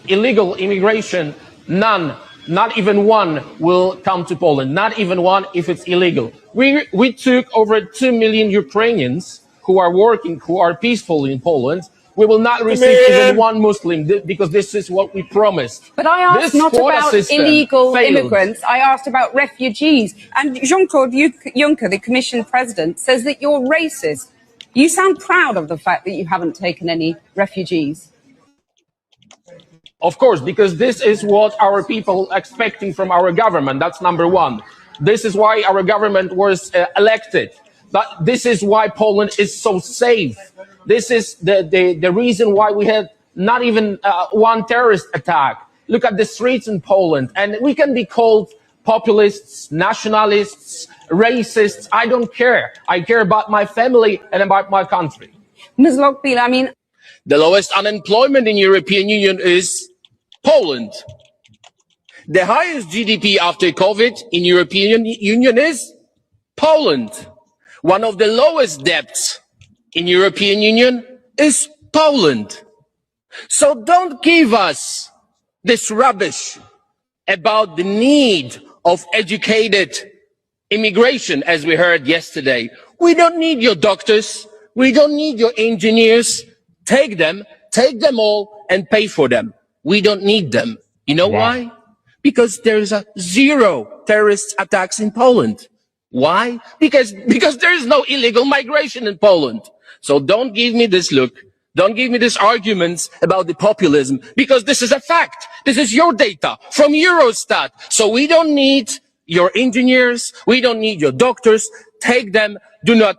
illegal immigration, none, not even one will come to Poland. Not even one if it's illegal. We took over 2 million Ukrainians who are working, who are peaceful in Poland. We will not receive even one Muslim because this is what we promised. But I asked not about illegal immigrants. I asked about refugees. And Jean-Claude Juncker, the Commission President, says that you're racist. You sound proud of the fact that you haven't taken any refugees. Of course, because this is what our people are expecting from our government. That's number one. This is why our government was elected. But this is why Poland is so safe. This is the reason why we had not even one terrorist attack. Look at the streets in Poland. And we can be called populists, nationalists, racists. I don't care. I care about my family and about my country. Ms. Lockbeal, I mean, the lowest unemployment in European Union is Poland. The highest GDP after COVID in European Union is Poland. One of the lowest debts in European Union is Poland. So don't give us this rubbish about the need of educated immigration, as we heard yesterday. We don't need your doctors. We don't need your engineers. Take them all and pay for them. We don't need them. You know why? Because there's 0 terrorist attacks in Poland. Why? Because there is no illegal migration in Poland. So don't give me this look. Don't give me these arguments about the populism, because this is a fact. This is your data from Eurostat. So we don't need your engineers. We don't need your doctors. Take them. Do not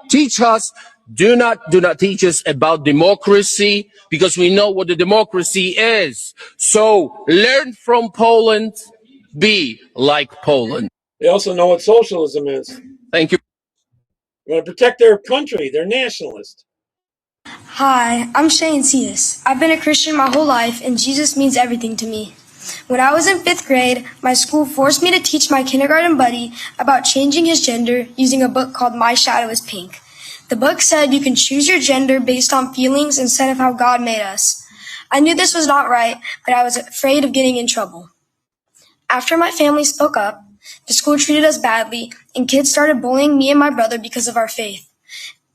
teach us. Do not teach us about democracy, because we know what the democracy is. So learn from Poland. Be like Poland. They also know what socialism is. Thank you. They want to protect their country. They're nationalists. Hi, I'm Shane Cias. I've been a Christian my whole life, and Jesus means everything to me. When I was in 5th grade, my school forced me to teach my kindergarten buddy about changing his gender using a book called My Shadow is Pink. The book said you can choose your gender based on feelings instead of how God made us. I knew this was not right, but I was afraid of getting in trouble. After my family spoke up, the school treated us badly, and kids started bullying me and my brother because of our faith.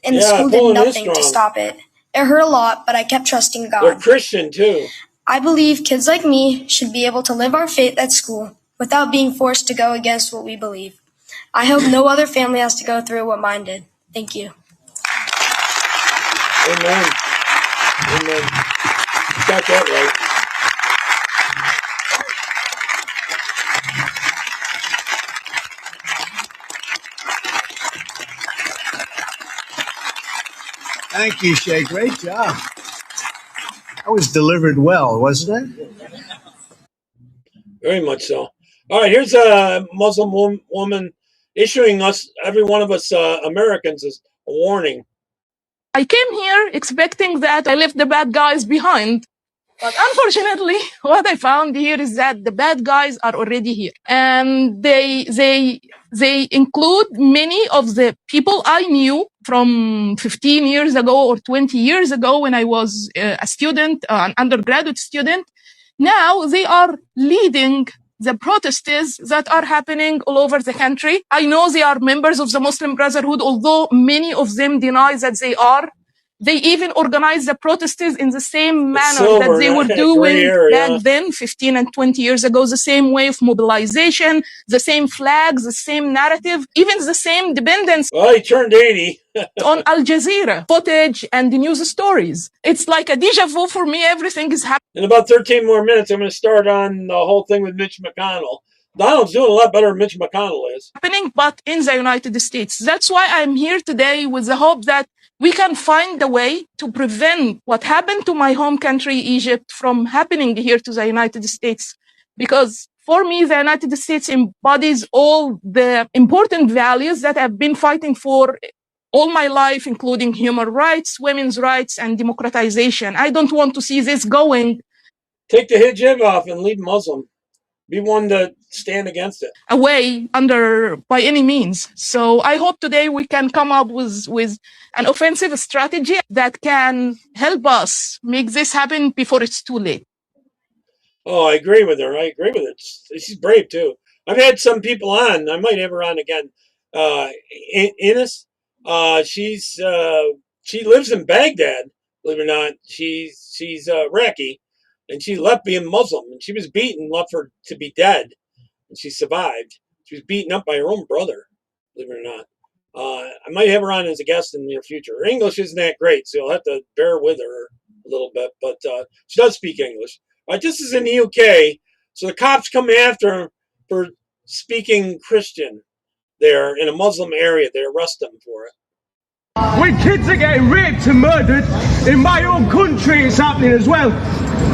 And the school did nothing to stop it. It hurt a lot, but I kept trusting God. They're Christian, too. I believe kids like me should be able to live our faith at school without being forced to go against what we believe. I hope no other family has to go through what mine did. Thank you. Amen. Amen. You got that right. Thank you, Shay. Great job. That was delivered well, wasn't it? Very much so. All right, here's a Muslim woman issuing us, every one of us Americans, a warning. I came here expecting that I left the bad guys behind. But unfortunately, what I found here is that the bad guys are already here. And they include many of the people I knew from 15 years ago or 20 years ago when I was a student, an undergraduate student. Now they are leading the protests that are happening all over the country. I know they are members of the Muslim Brotherhood, although many of them deny that they are. They even organize the protests in the same manner that they were doing back then, 15 and 20 years ago, the same way of mobilization, the same flags, the same narrative, even the same dependence. Well, he turned 80. On Al Jazeera, footage and the news stories. It's like a deja vu for me. Everything is happening. In about 13 more minutes, I'm going to start on the whole thing with Mitch McConnell. Donald's doing a lot better than Mitch McConnell is. Happening, but in the United States. That's why I'm here today with the hope that we can find a way to prevent what happened to my home country, Egypt, from happening here to the United States. Because for me, the United States embodies all the important values that I've been fighting for all my life, including human rights, women's rights, and democratization. I don't want to see this going. Take the hijab off and leave Muslim. Be one to stand against it. Away by any means. So I hope today we can come up with an offensive strategy that can help us make this happen before it's too late. Oh, I agree with her. I agree with it. She's brave too. I've had some people on. I might have her on again. Ines, she lives in Baghdad. Believe it or not, she's Iraqi. And she left being Muslim, and she was beaten, left her to be dead, and she survived. She was beaten up by her own brother, believe it or not. I might have her on as a guest in the near future. Her English isn't that great, so you'll have to bear with her a little bit, but she does speak English. This is in the UK, so the cops come after her for speaking Christian there in a Muslim area. They arrest them for it. When kids are getting raped and murdered, in my own country it's happening as well.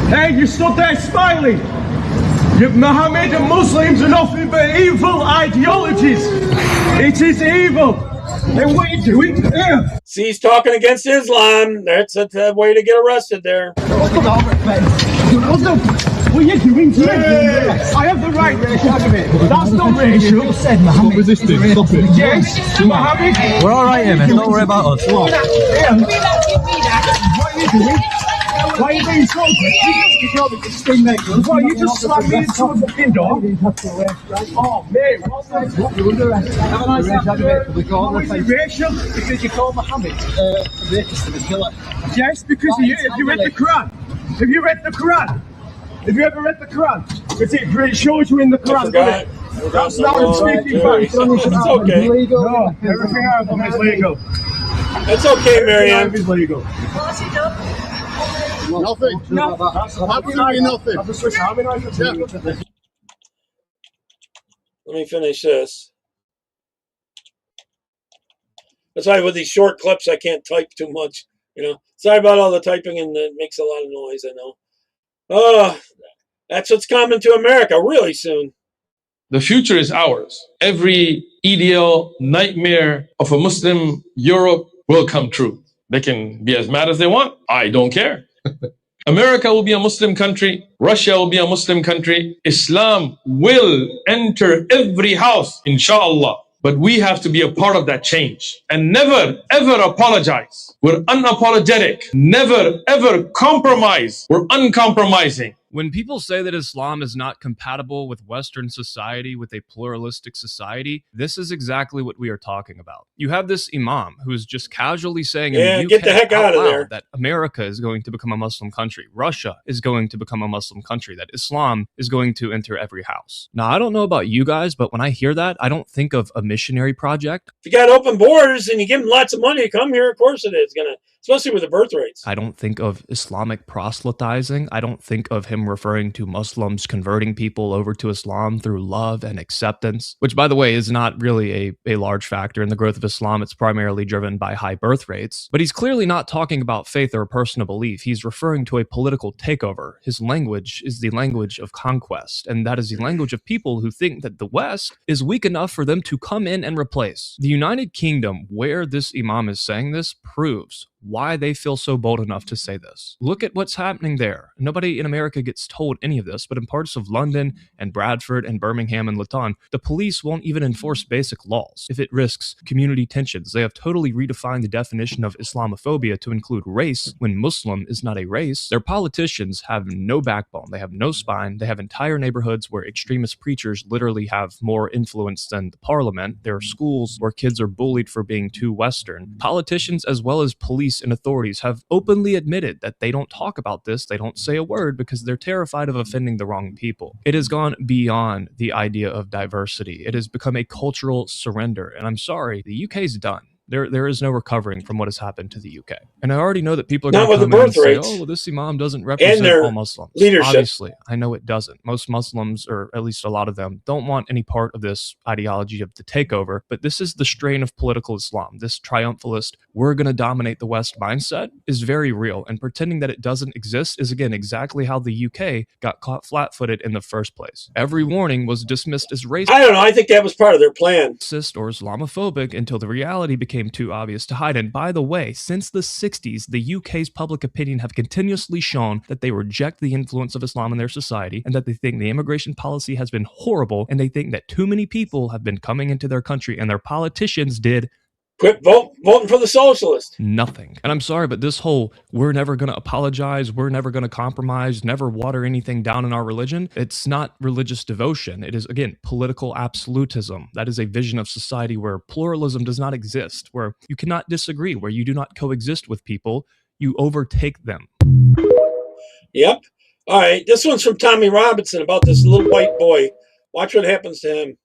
Hey, you stood there smiling. Muhammad and Muslims are nothing but evil ideologies. It is evil. And what are you doing here? See, he's talking against Islam. That's a way to get arrested there. What are you doing to me? I have the right. That's not racial. You said Muhammad. Stop resisting. Stop it. Yes, Muhammad. We're all right here, man. Don't worry about us. What are you doing? Why are you being so aggressive? Why you just slammed me into a fucking door? Oh, mate, what's that? You're under arrest. Have a nice afternoon. Why is it racial? Because you called Muhammad a racist and a killer. Yes, because if you read the Quran. Have you read the Quran? Have you ever read the Quran? It shows you in the Quran. That's not a speaking fact. It's okay. No, everything I have on is legal. It's okay, Marianne. Everything is legal. Nothing. Absolutely nothing. Let me finish this. That's why with these short clips, I can't type too much. Sorry about all the typing, and it makes a lot of noise, I know. That's what's coming to America really soon. The future is ours. Every ideal nightmare of a Muslim Europe will come true. They can be as mad as they want. I don't care. America will be a Muslim country. Russia will be a Muslim country. Islam will enter every house, inshallah. But we have to be a part of that change and never, ever apologize. We're unapologetic. Never, ever compromise. We're uncompromising. When people say that Islam is not compatible with Western society, with a pluralistic society, this is exactly what we are talking about. You have this imam who is just casually saying in the UK get the heck out of there. that America is going to become a Muslim country, Russia is going to become a Muslim country, that Islam is going to enter every house. Now, I don't know about you guys, but when I hear that, I don't think of a missionary project. If you got open borders and you give them lots of money to come here, of course it is going to, especially with the birth rates. I don't think of Islamic proselytizing. I don't think of him referring to Muslims converting people over to Islam through love and acceptance, which, by the way, is not really a large factor in the growth of Islam. It's primarily driven by high birth rates. But he's clearly not talking about faith or a personal belief. He's referring to a political takeover. His language is the language of conquest, and that is the language of people who think that the West is weak enough for them to come in and replace. The United Kingdom, where this imam is saying this, proves why they feel so bold enough to say this. Look at what's happening there. Nobody in America gets told any of this, but in parts of London and Bradford and Birmingham and Luton, the police won't even enforce basic laws if it risks community tensions. They have totally redefined the definition of Islamophobia to include race when Muslim is not a race. Their politicians have no backbone. They have no spine. They have entire neighborhoods where extremist preachers literally have more influence than the parliament. There are schools where kids are bullied for being too Western. Politicians as well as police and authorities have openly admitted that they don't talk about this, they don't say a word because they're terrified of offending the wrong people. It has gone beyond the idea of diversity. It has become a cultural surrender, and I'm sorry, the UK's done. There is no recovering from what has happened to the UK. And I already know that people are going to come in and say, oh, well, this imam doesn't represent all Muslims. Leadership. Obviously, I know it doesn't. Most Muslims, or at least a lot of them, don't want any part of this ideology of the takeover, but this is the strain of political Islam. This triumphalist, we're going to dominate the West mindset is very real, and pretending that it doesn't exist is, again, exactly how the UK got caught flat-footed in the first place. Every warning was dismissed as racist. I don't know. I think that was part of their plan. Or Islamophobic until the reality became too obvious to hide. And by the way, since the 60s, the UK's public opinion have continuously shown that they reject the influence of Islam in their society, and that they think the immigration policy has been horrible, and they think that too many people have been coming into their country, and their politicians did quit voting for the socialist. Nothing. And I'm sorry, but this whole, we're never going to apologize, we're never going to compromise, never water anything down in our religion, it's not religious devotion. It is, again, political absolutism. That is a vision of society where pluralism does not exist, where you cannot disagree, where you do not coexist with people, you overtake them. Yep. All right. This one's from Tommy Robinson about this little white boy. Watch what happens to him.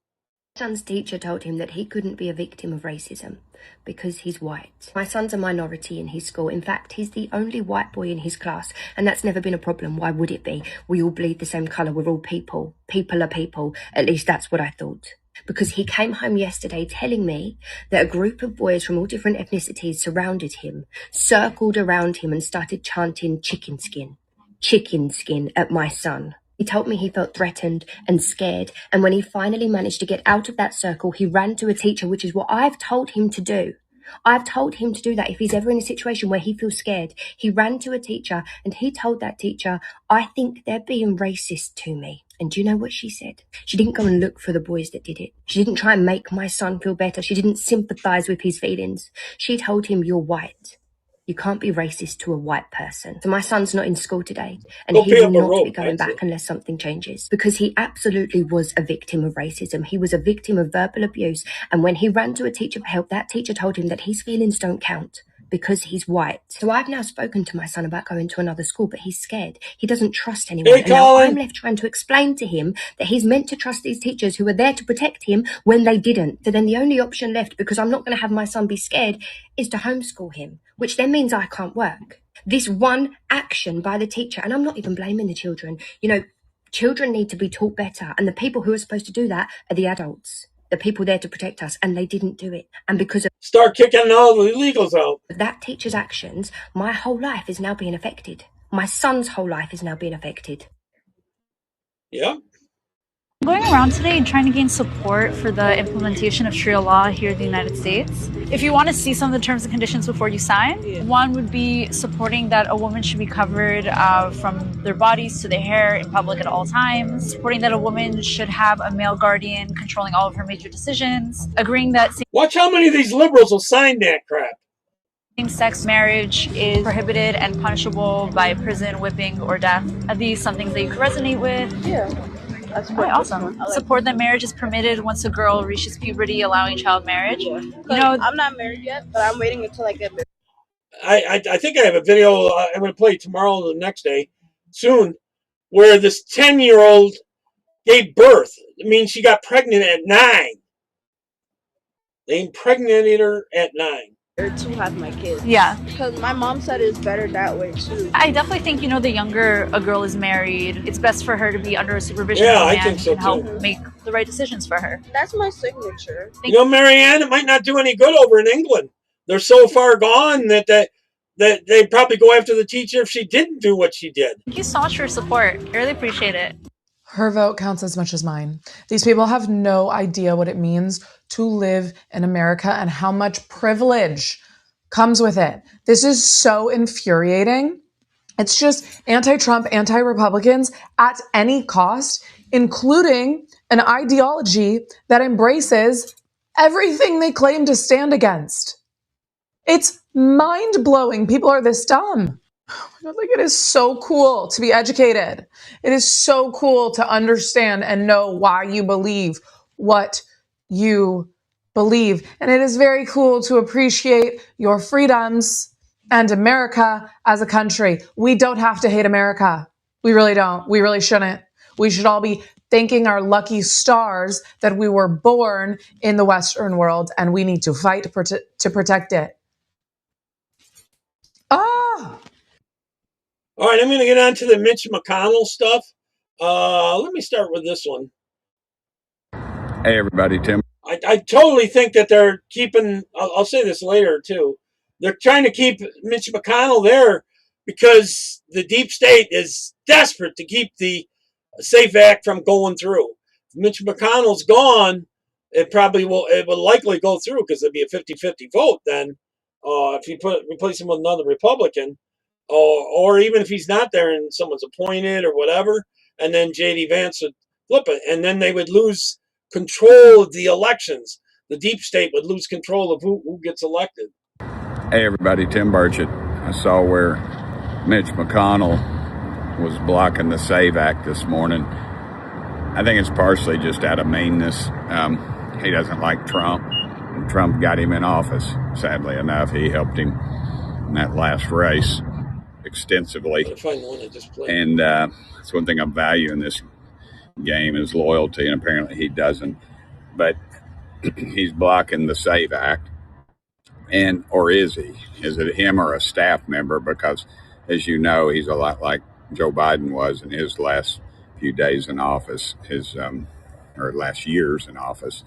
My son's teacher told him that he couldn't be a victim of racism because he's white. My son's a minority in his school. In fact, he's the only white boy in his class, and that's never been a problem. Why would it be? We all bleed the same colour. We're all people. People are people. At least that's what I thought. Because he came home yesterday telling me that a group of boys from all different ethnicities surrounded him, circled around him and started chanting chicken skin at my son. He told me he felt threatened and scared, and when he finally managed to get out of that circle, he ran to a teacher, which is what I've told him to do. I've told him to do that if he's ever in a situation where he feels scared. He ran to a teacher, and he told that teacher, I think they're being racist to me. And do you know what she said? She didn't go and look for the boys that did it. She didn't try and make my son feel better. She didn't sympathise with his feelings. She told him, you're white. You can't be racist to a white person. So my son's not in school today, and he will not be going back unless something changes, because he absolutely was a victim of racism. He was a victim of verbal abuse, and when he ran to a teacher for help, that teacher told him that his feelings don't count because he's white. So I've now spoken to my son about going to another school, but he's scared. He doesn't trust anyone. And now I'm left trying to explain to him that he's meant to trust these teachers who were there to protect him when they didn't. So then the only option left, because I'm not going to have my son be scared, is to homeschool him, which then means I can't work. This one action by the teacher, and I'm not even blaming the children. You know, children need to be taught better, and the people who are supposed to do that are the adults. The people there to protect us, and they didn't do it. And because of start kicking all the illegals out. That teacher's actions, my whole life is now being affected. My son's whole life is now being affected. Yeah. Going around today and trying to gain support for the implementation of Sharia law here in the United States. If you want to see some of the terms and conditions before you sign, one would be supporting that a woman should be covered from their bodies to their hair in public at all times, supporting that a woman should have a male guardian controlling all of her major decisions, agreeing that watch how many of these liberals will sign that crap. Same-sex marriage is prohibited and punishable by prison, whipping, or death. Are these some things that you could resonate with? Yeah. That's quite awesome. Support that marriage is permitted once a girl reaches puberty, allowing child marriage. Yeah. You know, I'm not married yet, but I'm waiting until I get married. I think I have a video I'm going to play tomorrow or the next day, soon, where this 10-year-old gave birth. I mean, she got pregnant at 9. They impregnated her at 9. To have my kids. Yeah. Because my mom said it's better that way too. I definitely think, the younger a girl is married, it's best for her to be under a supervision Yeah, of a man I think so who can help too. make the right decisions for her. That's my signature. Marianne, it might not do any good over in England. They're so far gone that they'd probably go after the teacher if she didn't do what she did. Thank you so much for your support. I really appreciate it. Her vote counts as much as mine. These people have no idea what it means to live in America and how much privilege comes with it. This is so infuriating. It's just anti-Trump, anti-Republicans at any cost, including an ideology that embraces everything they claim to stand against. It's mind-blowing. People are this dumb. Oh my God, it is so cool to be educated. It is so cool to understand and know why you believe what you believe. And it is very cool to appreciate your freedoms and America as a country. We don't have to hate America. We really don't. We really shouldn't. We should all be thanking our lucky stars that we were born in the Western world, and we need to fight to protect it. All right, I'm going to get on to the Mitch McConnell stuff. Let me start with this one. Hey, everybody, Tim. I totally think that they're keeping, I'll say this later too, they're trying to keep Mitch McConnell there because the deep state is desperate to keep the SAFE Act from going through. If Mitch McConnell's gone, it will likely go through because it'll be a 50-50 vote then. If you replace him with another Republican, or even if he's not there and someone's appointed or whatever, and then J.D. Vance would flip it, and then they would lose control of the elections. The deep state would lose control of who gets elected. Hey, everybody, Tim Burchett. I saw where Mitch McConnell was blocking the SAVE Act this morning. I think it's partially just out of meanness. He doesn't like Trump, and Trump got him in office. Sadly enough, he helped him in that last race extensively. And that's one thing I value in this game is loyalty, and apparently he doesn't. But he's blocking the SAVE Act. Or is he? Is it him or a staff member? Because, as you know, he's a lot like Joe Biden was in his last few days in office, or last years in office,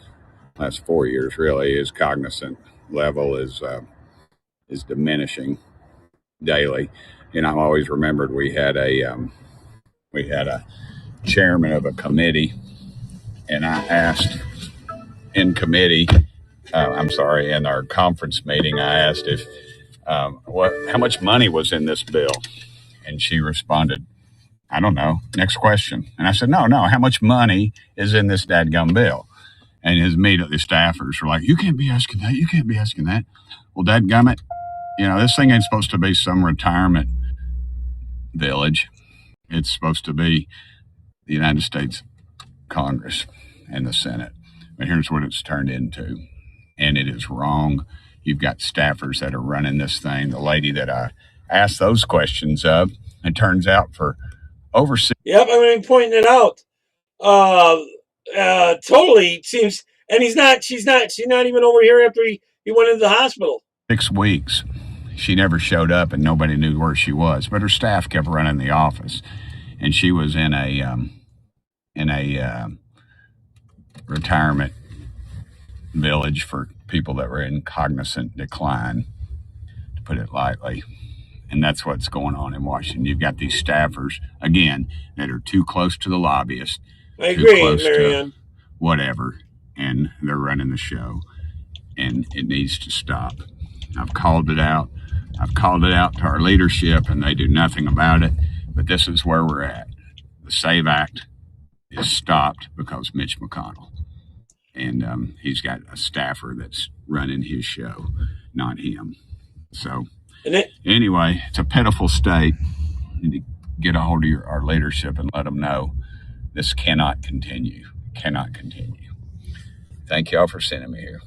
last 4 years really. His cognizant level is diminishing daily. And I've always remembered we had a chairman of a committee, and I asked in committee, in our conference meeting, I asked if how much money was in this bill, and she responded, "I don't know. Next question." And I said, "No. How much money is in this dadgum bill?" And his immediately staffers were like, "You can't be asking that. You can't be asking that." Well, dadgummit, this thing ain't supposed to be some retirement village. It's supposed to be the United States Congress and the Senate. But here's what it's turned into. And it is wrong. You've got staffers that are running this thing. The lady that I asked those questions of, it turns out for over 6. Yep, I mean, pointing it out. Totally seems, and she's not even over here after he went into the hospital. 6 weeks. She never showed up and nobody knew where she was, but her staff kept running the office. And she was in a retirement village for people that were in cognizant decline, to put it lightly. And that's what's going on in Washington. You've got these staffers, again, that are too close to the lobbyists. I agree, close Marianne. to whatever, and they're running the show, and it needs to stop. I've called it out. I've called it out to our leadership, and they do nothing about it. But this is where we're at. The SAVE Act is stopped because Mitch McConnell, and he's got a staffer that's running his show, not him. So anyway, it's a pitiful state. You need to get a hold of our leadership and let them know this cannot continue. Cannot continue. Thank y'all for sending me here.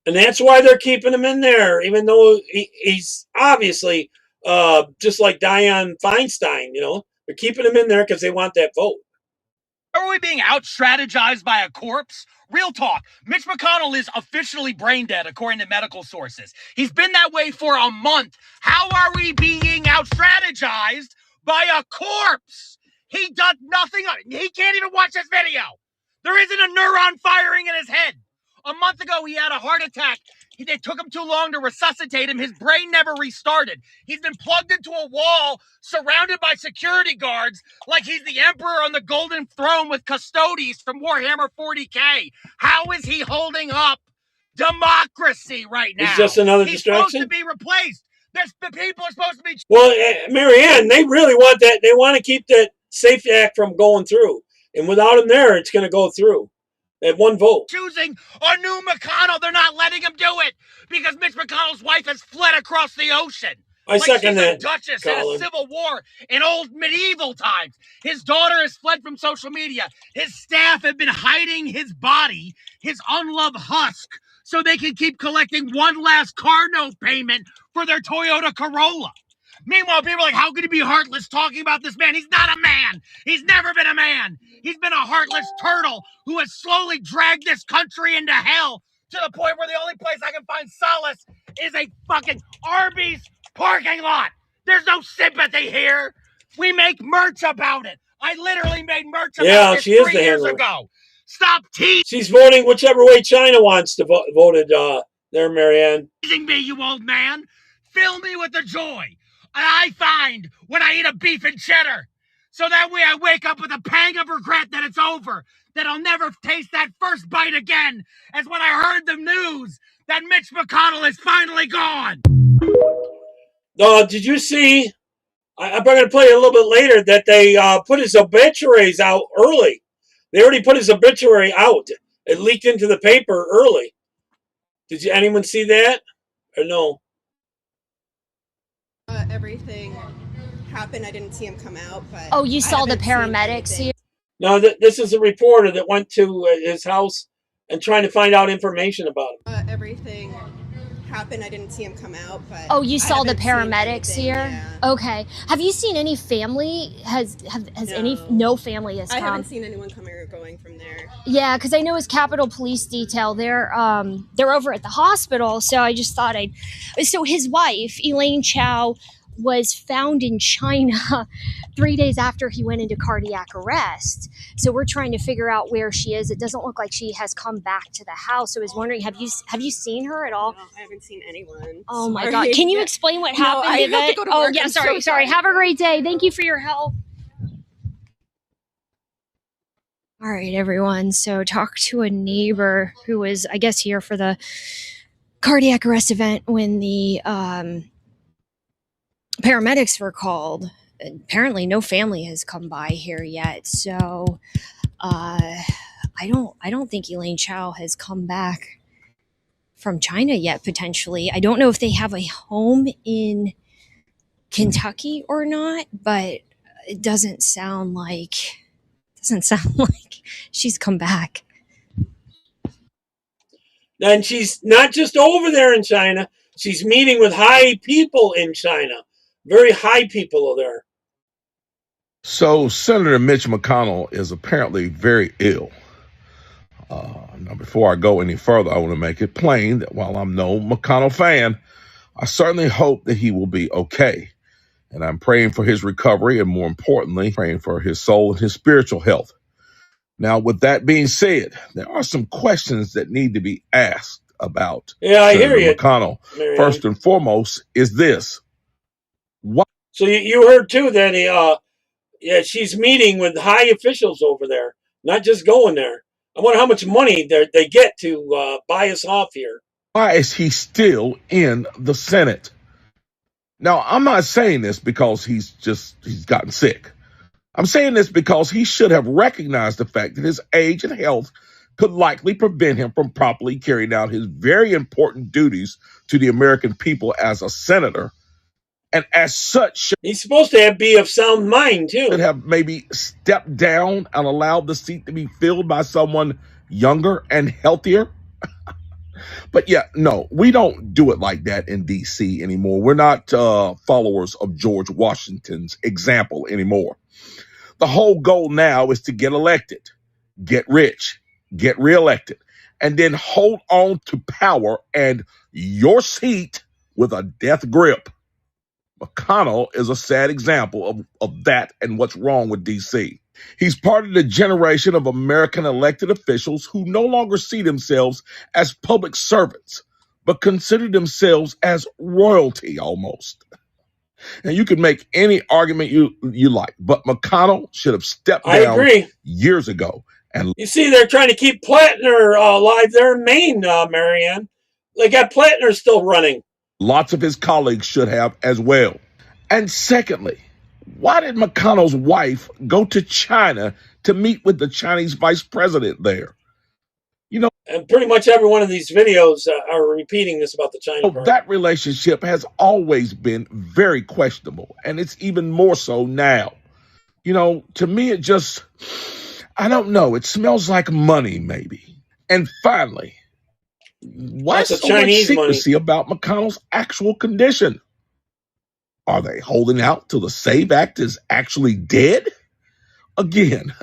And that's why they're keeping him in there, even though he's obviously just like Dianne Feinstein, you know. They're keeping him in there because they want that vote. Are we being out-strategized by a corpse? Real talk, Mitch McConnell is officially brain dead, according to medical sources. He's been that way for a month. How are we being out-strategized by a corpse? He does nothing. He can't even watch this video. There isn't a neuron firing in his head. A month ago, he had a heart attack. It took him too long to resuscitate him. His brain never restarted. He's been plugged into a wall, surrounded by security guards, like he's the emperor on the golden throne with custodies from Warhammer 40K. How is he holding up democracy right now? It's just another He's distraction. supposed to be replaced. The people are supposed to be... Well, Marianne, they really want that. They want to keep that SAFE Act from going through. And without him there, it's going to go through. They have one vote. Choosing a new McConnell. They're not letting him do it because Mitch McConnell's wife has fled across the ocean. I second that, She's a duchess Colin. in a civil war in old medieval times. His daughter has fled from social media. His staff have been hiding his body, his unloved husk, so they can keep collecting one last car note payment for their Toyota Corolla. Meanwhile, people are like, how could he be heartless talking about this man? He's not a man. He's never been a man. He's been a heartless turtle who has slowly dragged this country into hell to the point where the only place I can find solace is a fucking Arby's parking lot. There's no sympathy here. We make merch about it. I literally made merch about it 3 years ago. Stop teasing. She's voting whichever way China wants to vote it there, Marianne. Me, you old man. Fill me with the joy I find when I eat a beef and cheddar. So that way I wake up with a pang of regret that it's over, that I'll never taste that first bite again, as when I heard the news that Mitch McConnell is finally gone. Did you see, I'm going to play a little bit later, that they put his obituaries out early. They already put his obituary out. It leaked into the paper early. Did anyone see that? Or no? Everything happened. I didn't see him come out, but oh, you saw the paramedics here? No, this is a reporter that went to his house and trying to find out information about him. Everything happened. I didn't see him come out, but oh, you saw the paramedics here? Yeah. Okay. Have you seen any family? No family has come? I haven't seen anyone coming or going from there. Yeah, because I know his Capitol Police Detail, they're over at the hospital, so I just thought so his wife, Elaine Chao, was found in China 3 days after he went into cardiac arrest. So we're trying to figure out where she is. It doesn't look like she has come back to the house. So I was wondering, have you seen her at all? No, I haven't seen anyone. Oh my God. Can you explain what happened? I have to go to work. Oh yeah, sorry. Have a great day. Thank you for your help. All right, everyone. So talk to a neighbor who was, I guess, here for the cardiac arrest event when the paramedics were called. Apparently no family has come by here yet, so I don't think Elaine Chao has come back from China yet. Potentially, I don't know if they have a home in Kentucky or not, but it doesn't sound like she's come back. And she's not just over there in China, she's meeting with high people in China. Very high people are there. So Senator Mitch McConnell is apparently very ill. Now, before I go any further, I want to make it plain that while I'm no McConnell fan, I certainly hope that he will be okay. And I'm praying for his recovery and, more importantly, praying for his soul and his spiritual health. Now, with that being said, there are some questions that need to be asked about Senator McConnell. Marianne. First and foremost is this. So you heard too that Yeah, she's meeting with high officials over there, not just going there. I wonder how much money they get to buy us off here. Why is he still in the Senate? Now, I'm not saying this because he's gotten sick. I'm saying this because he should have recognized the fact that his age and health could likely prevent him from properly carrying out his very important duties to the American people as a senator. And as such, he's supposed to be of sound mind, too. Should have maybe stepped down and allowed the seat to be filled by someone younger and healthier. But yeah, no, we don't do it like that in D.C. anymore. We're not followers of George Washington's example anymore. The whole goal now is to get elected, get rich, get reelected, and then hold on to power and your seat with a death grip. McConnell is a sad example of that and what's wrong with D.C. He's part of the generation of American elected officials who no longer see themselves as public servants, but consider themselves as royalty almost. And you can make any argument you like, but McConnell should have stepped down years ago. And you see, they're trying to keep Plattner alive there in Maine, Marianne. They got Plattner still running. Lots of his colleagues should have as well. And secondly, why did McConnell's wife go to China to meet with the Chinese vice president there? You know, and pretty much every one of these videos are repeating this about the China program. That relationship has always been very questionable, and it's even more so now. You know, to me, it just, I don't know. It smells like money, maybe. And finally, what's so much secrecy about McConnell's actual condition? Are they holding out till the SAVE Act is actually dead? Again,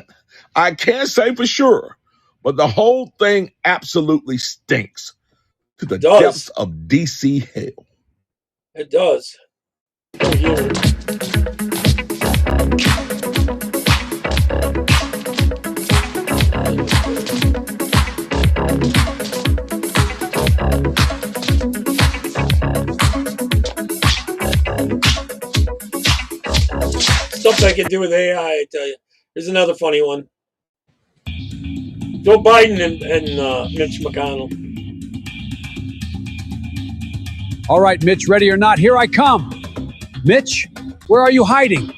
I can't say for sure, but the whole thing absolutely stinks to the depths of D.C. hell. It does. Stuff I can do with AI, I tell you. Here's another funny one. Joe Biden and Mitch McConnell. All right, Mitch, ready or not, here I come. Mitch, where are you hiding?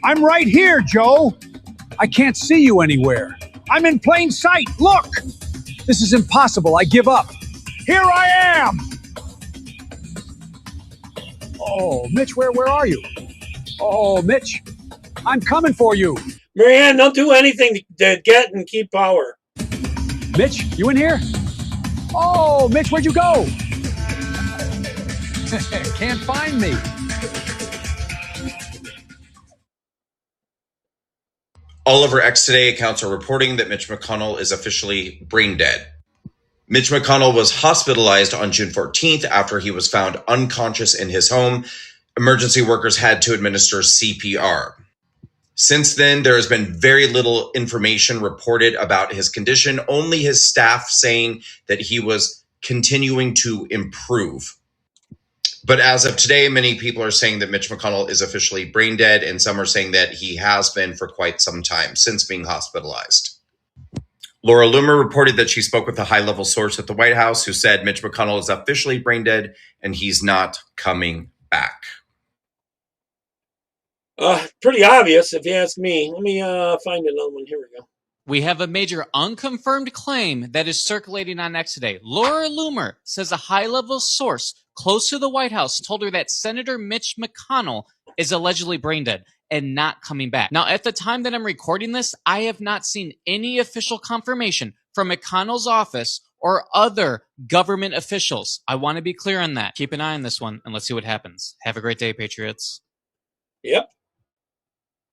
I'm right here, Joe. I can't see you anywhere. I'm in plain sight. Look! This is impossible. I give up. Here I am! Oh, Mitch, where are you? Oh, Mitch, I'm coming for you. Marianne, don't do anything to get and keep power. Mitch, you in here? Oh, Mitch, where'd you go? Can't find me. All over X today, accounts are reporting that Mitch McConnell is officially brain dead. Mitch McConnell was hospitalized on June 14th after he was found unconscious in his home. Emergency workers had to administer CPR. Since then, there has been very little information reported about his condition, only his staff saying that he was continuing to improve. But as of today, many people are saying that Mitch McConnell is officially brain dead, and some are saying that he has been for quite some time since being hospitalized. Laura Loomer reported that she spoke with a high-level source at the White House who said Mitch McConnell is officially brain dead and he's not coming back. Pretty obvious, if you ask me. Let me find another one. Here we go. We have a major unconfirmed claim that is circulating on X today. Laura Loomer says a high-level source close to the White House told her that Senator Mitch McConnell is allegedly brain dead and not coming back. Now, at the time that I'm recording this, I have not seen any official confirmation from McConnell's office or other government officials. I want to be clear on that. Keep an eye on this one, and let's see what happens. Have a great day, Patriots. Yep.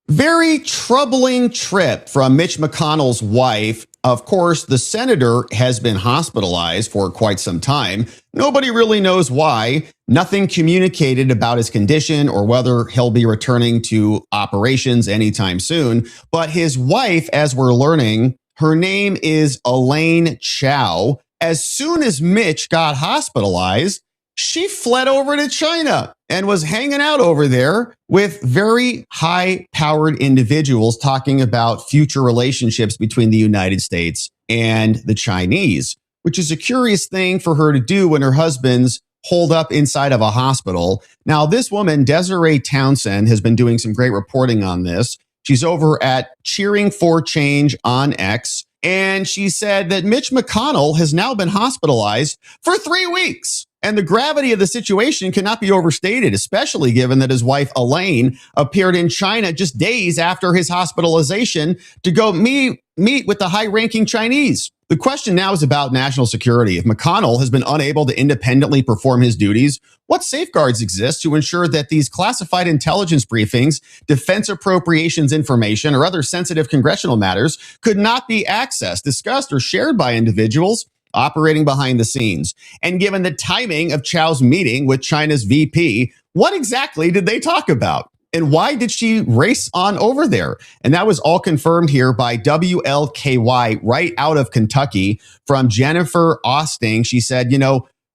Very troubling trip from Mitch McConnell's wife. Of course, the senator has been hospitalized for quite some time. Nobody really knows why. Nothing communicated about his condition or whether he'll be returning to operations anytime soon. But his wife, as we're learning, her name is Elaine Chao. As soon as Mitch got hospitalized, she fled over to China and was hanging out over there with very high-powered individuals talking about future relationships between the United States and the Chinese, which is a curious thing for her to do when her husband's holed up inside of a hospital. Now, this woman, Desiree Townsend, has been doing some great reporting on this. She's over at Cheering for Change on X, and she said that Mitch McConnell has now been hospitalized for 3 weeks. And the gravity of the situation cannot be overstated, especially given that his wife, Elaine, appeared in China just days after his hospitalization to go meet with the high-ranking Chinese. The question now is about national security. If McConnell has been unable to independently perform his duties, what safeguards exist to ensure that these classified intelligence briefings, defense appropriations information, or other sensitive congressional matters could not be accessed, discussed, or shared by individuals operating behind the scenes? And given the timing of Chow's meeting with China's VP, what exactly did they talk about? And why did she race on over there? And that was all confirmed here by WLKY right out of Kentucky from Jennifer Austin. She said,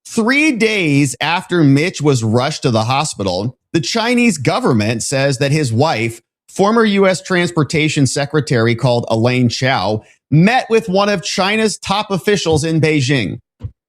3 days after Mitch was rushed to the hospital, the Chinese government says that his wife, former U.S. Transportation Secretary called Elaine Chao, met with one of China's top officials in Beijing.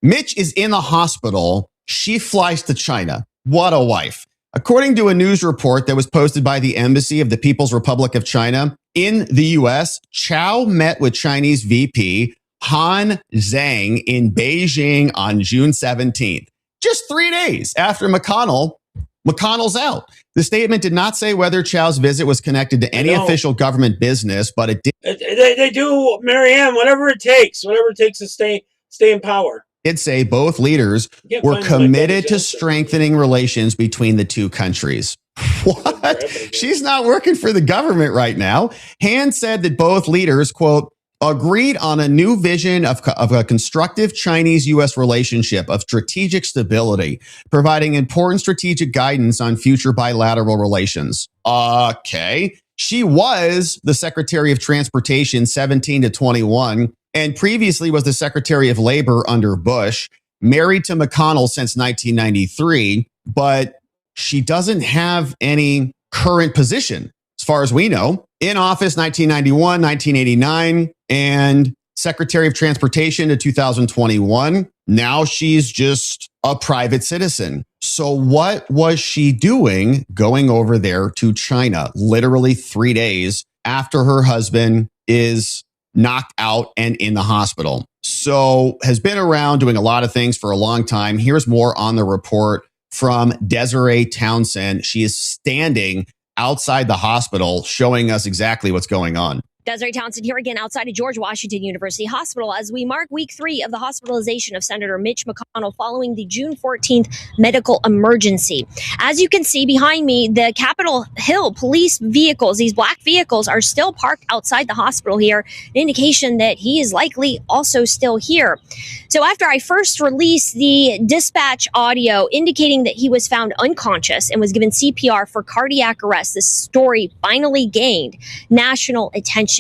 Mitch is in the hospital. She flies to China. What a wife. According to a news report that was posted by the Embassy of the People's Republic of China in the U.S., Chao met with Chinese VP Han Zhang in Beijing on June 17th, just 3 days after McConnell's out. The statement did not say whether Chow's visit was connected to any official government business, but it did. They do, Marianne, whatever it takes to stay in power. Did say both leaders were committed to strengthening relations between the two countries. What? She's not working for the government right now. Han said that both leaders, quote, agreed on a new vision of a constructive Chinese-U.S. relationship of strategic stability, providing important strategic guidance on future bilateral relations. Okay. She was the Secretary of Transportation 17 to 21 and previously was the Secretary of Labor under Bush, married to McConnell since 1993, but she doesn't have any current position, as far as we know. In office 1991, 1989, and Secretary of Transportation to 2021. Now she's just a private citizen. So what was she doing going over there to China literally 3 days after her husband is knocked out and in the hospital? So has been around doing a lot of things for a long time. Here's more on the report from Desiree Townsend. She is standing outside the hospital, showing us exactly what's going on. Desiree Townsend here again outside of George Washington University Hospital as we mark week 3 of the hospitalization of Senator Mitch McConnell following the June 14th medical emergency. As you can see behind me, the Capitol Hill police vehicles, these black vehicles, are still parked outside the hospital here, an indication that he is likely also still here. So after I first released the dispatch audio indicating that he was found unconscious and was given CPR for cardiac arrest, this story finally gained national attention.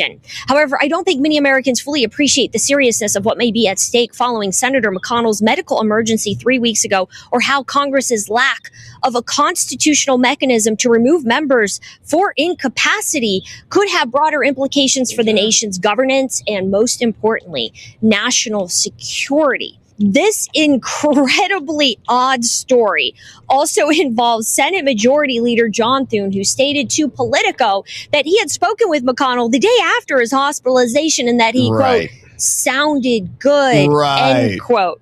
However, I don't think many Americans fully appreciate the seriousness of what may be at stake following Senator McConnell's medical emergency 3 weeks ago, or how Congress's lack of a constitutional mechanism to remove members for incapacity could have broader implications for the nation's governance and, most importantly, national security. This incredibly odd story also involves Senate Majority Leader John Thune, who stated to Politico that he had spoken with McConnell the day after his hospitalization and that he, quote, sounded good, end quote.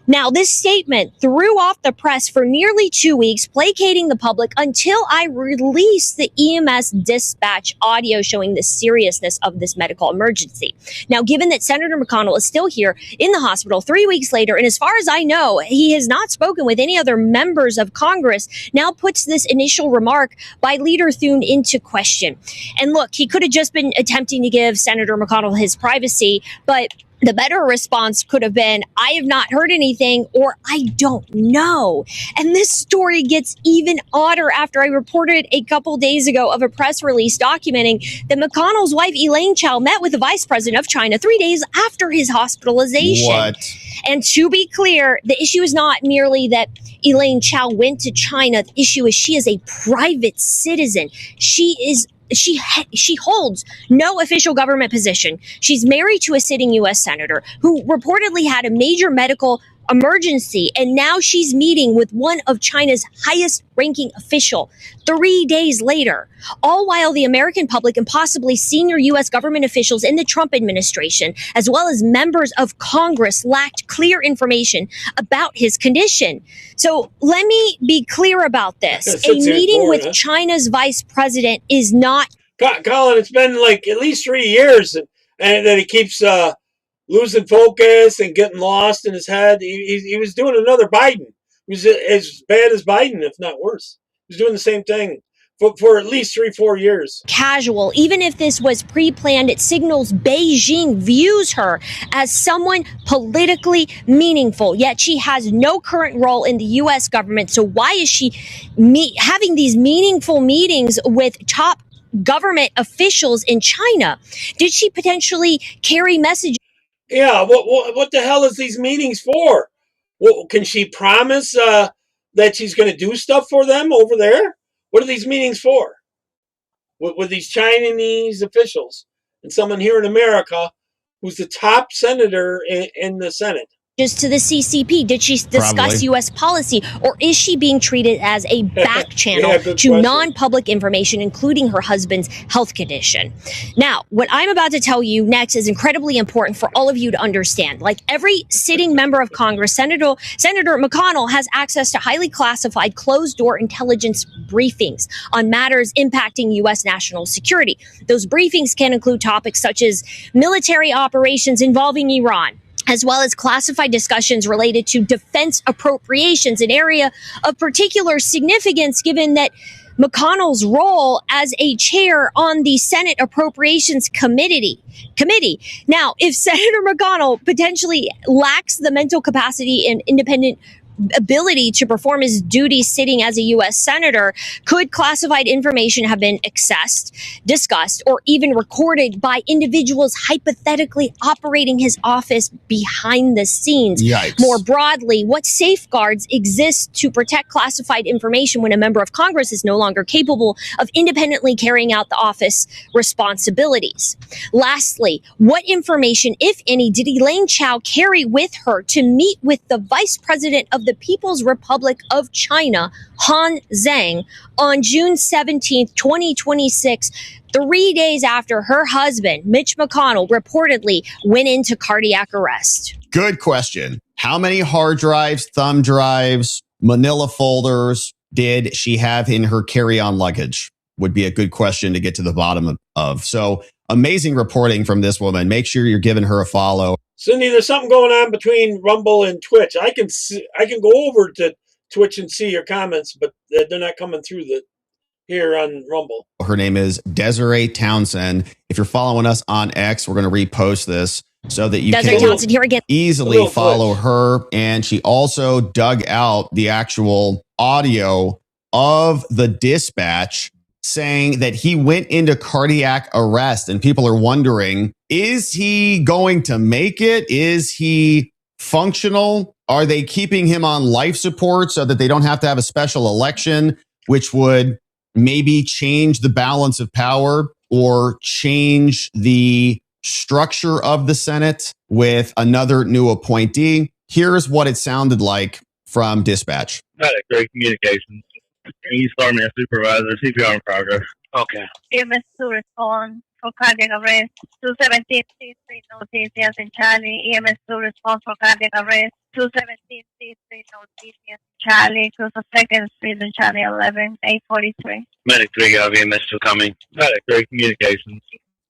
Now, this statement threw off the press for nearly 2 weeks, placating the public until I released the EMS dispatch audio showing the seriousness of this medical emergency. Now, given that Senator McConnell is still here in the hospital 3 weeks later, and as far as I know, he has not spoken with any other members of Congress, now puts this initial remark by Leader Thune into question. And look, he could have just been attempting to give Senator McConnell his privacy, but The better response could have been, I have not heard anything, or I don't know. And this story gets even odder after I reported a couple days ago of a press release documenting that McConnell's wife, Elaine Chao, met with the vice president of China 3 days after his hospitalization. What? And to be clear, the issue is not merely that Elaine Chao went to China. The issue is she is a private citizen. She holds no official government position. She's married to a sitting U.S. senator who reportedly had a major medical emergency, and now she's meeting with one of China's highest ranking official 3 days later, all while the American public and possibly senior U.S. government officials in the Trump administration, as well as members of Congress, lacked clear information about his condition. So let me be clear about this. A meeting with China's vice president is not... Colin, it's been like at least 3 years and that he keeps losing focus and getting lost in his head. He was doing another Biden. He was as bad as Biden, if not worse. He was doing the same thing for at least 3-4 years. Casual. Even if this was pre-planned, it signals Beijing views her as someone politically meaningful, yet she has no current role in the U.S. government. So why is she having these meaningful meetings with top government officials in China? Did she potentially carry messages? Yeah, what the hell is these meetings for? Well, can she promise that she's going to do stuff for them over there? What are these meetings for? With these Chinese officials and someone here in America who's the top senator in the Senate? To the CCP? Did she discuss U.S. policy, or is she being treated as a back channel to non-public information, including her husband's health condition? Now, what I'm about to tell you next is incredibly important for all of you to understand. Like every sitting member of Congress, Senator McConnell has access to highly classified closed-door intelligence briefings on matters impacting U.S. national security. Those briefings can include topics such as military operations involving Iran, as well as classified discussions related to defense appropriations, an area of particular significance given that McConnell's role as a chair on the Senate Appropriations Committee. Now, if Senator McConnell potentially lacks the mental capacity and independent ability to perform his duties sitting as a U.S. senator, could classified information have been accessed, discussed, or even recorded by individuals hypothetically operating his office behind the scenes? Yikes. More broadly, what safeguards exist to protect classified information when a member of Congress is no longer capable of independently carrying out the office responsibilities? Lastly, what information, if any, did Elaine Chao carry with her to meet with the vice president of the People's Republic of China, Han Zhang, on June 17th, 2026, 3 days after her husband, Mitch McConnell, reportedly went into cardiac arrest? Good question. How many hard drives, thumb drives, manila folders did she have in her carry-on luggage? Would be a good question to get to the bottom of. So amazing reporting from this woman. Make sure you're giving her a follow. Cindy, there's something going on between Rumble and Twitch. I can go over to Twitch and see your comments, but they're not coming through here on Rumble. Her name is Desiree Townsend. If you're following us on X, we're going to repost this so that you Desiree Townsend, here again. Easily follow her. And she also dug out the actual audio of the dispatch saying that he went into cardiac arrest, and people are wondering, is he going to make it? Is he functional? Are they keeping him on life support so that they don't have to have a special election, which would maybe change the balance of power or change the structure of the Senate with another new appointee? Here's what it sounded like from dispatch. Had a great communication. He's starting a supervisor, CPR in progress. Okay. EMS to respond for cardiac arrest. 217 C3 notice in Charlie. EMS to respond for cardiac arrest. 217 C3 notice in Charlie. Cruise of 2nd Street in Charlie 11, 843. Medic 3 got EMS to coming. Had a great communication.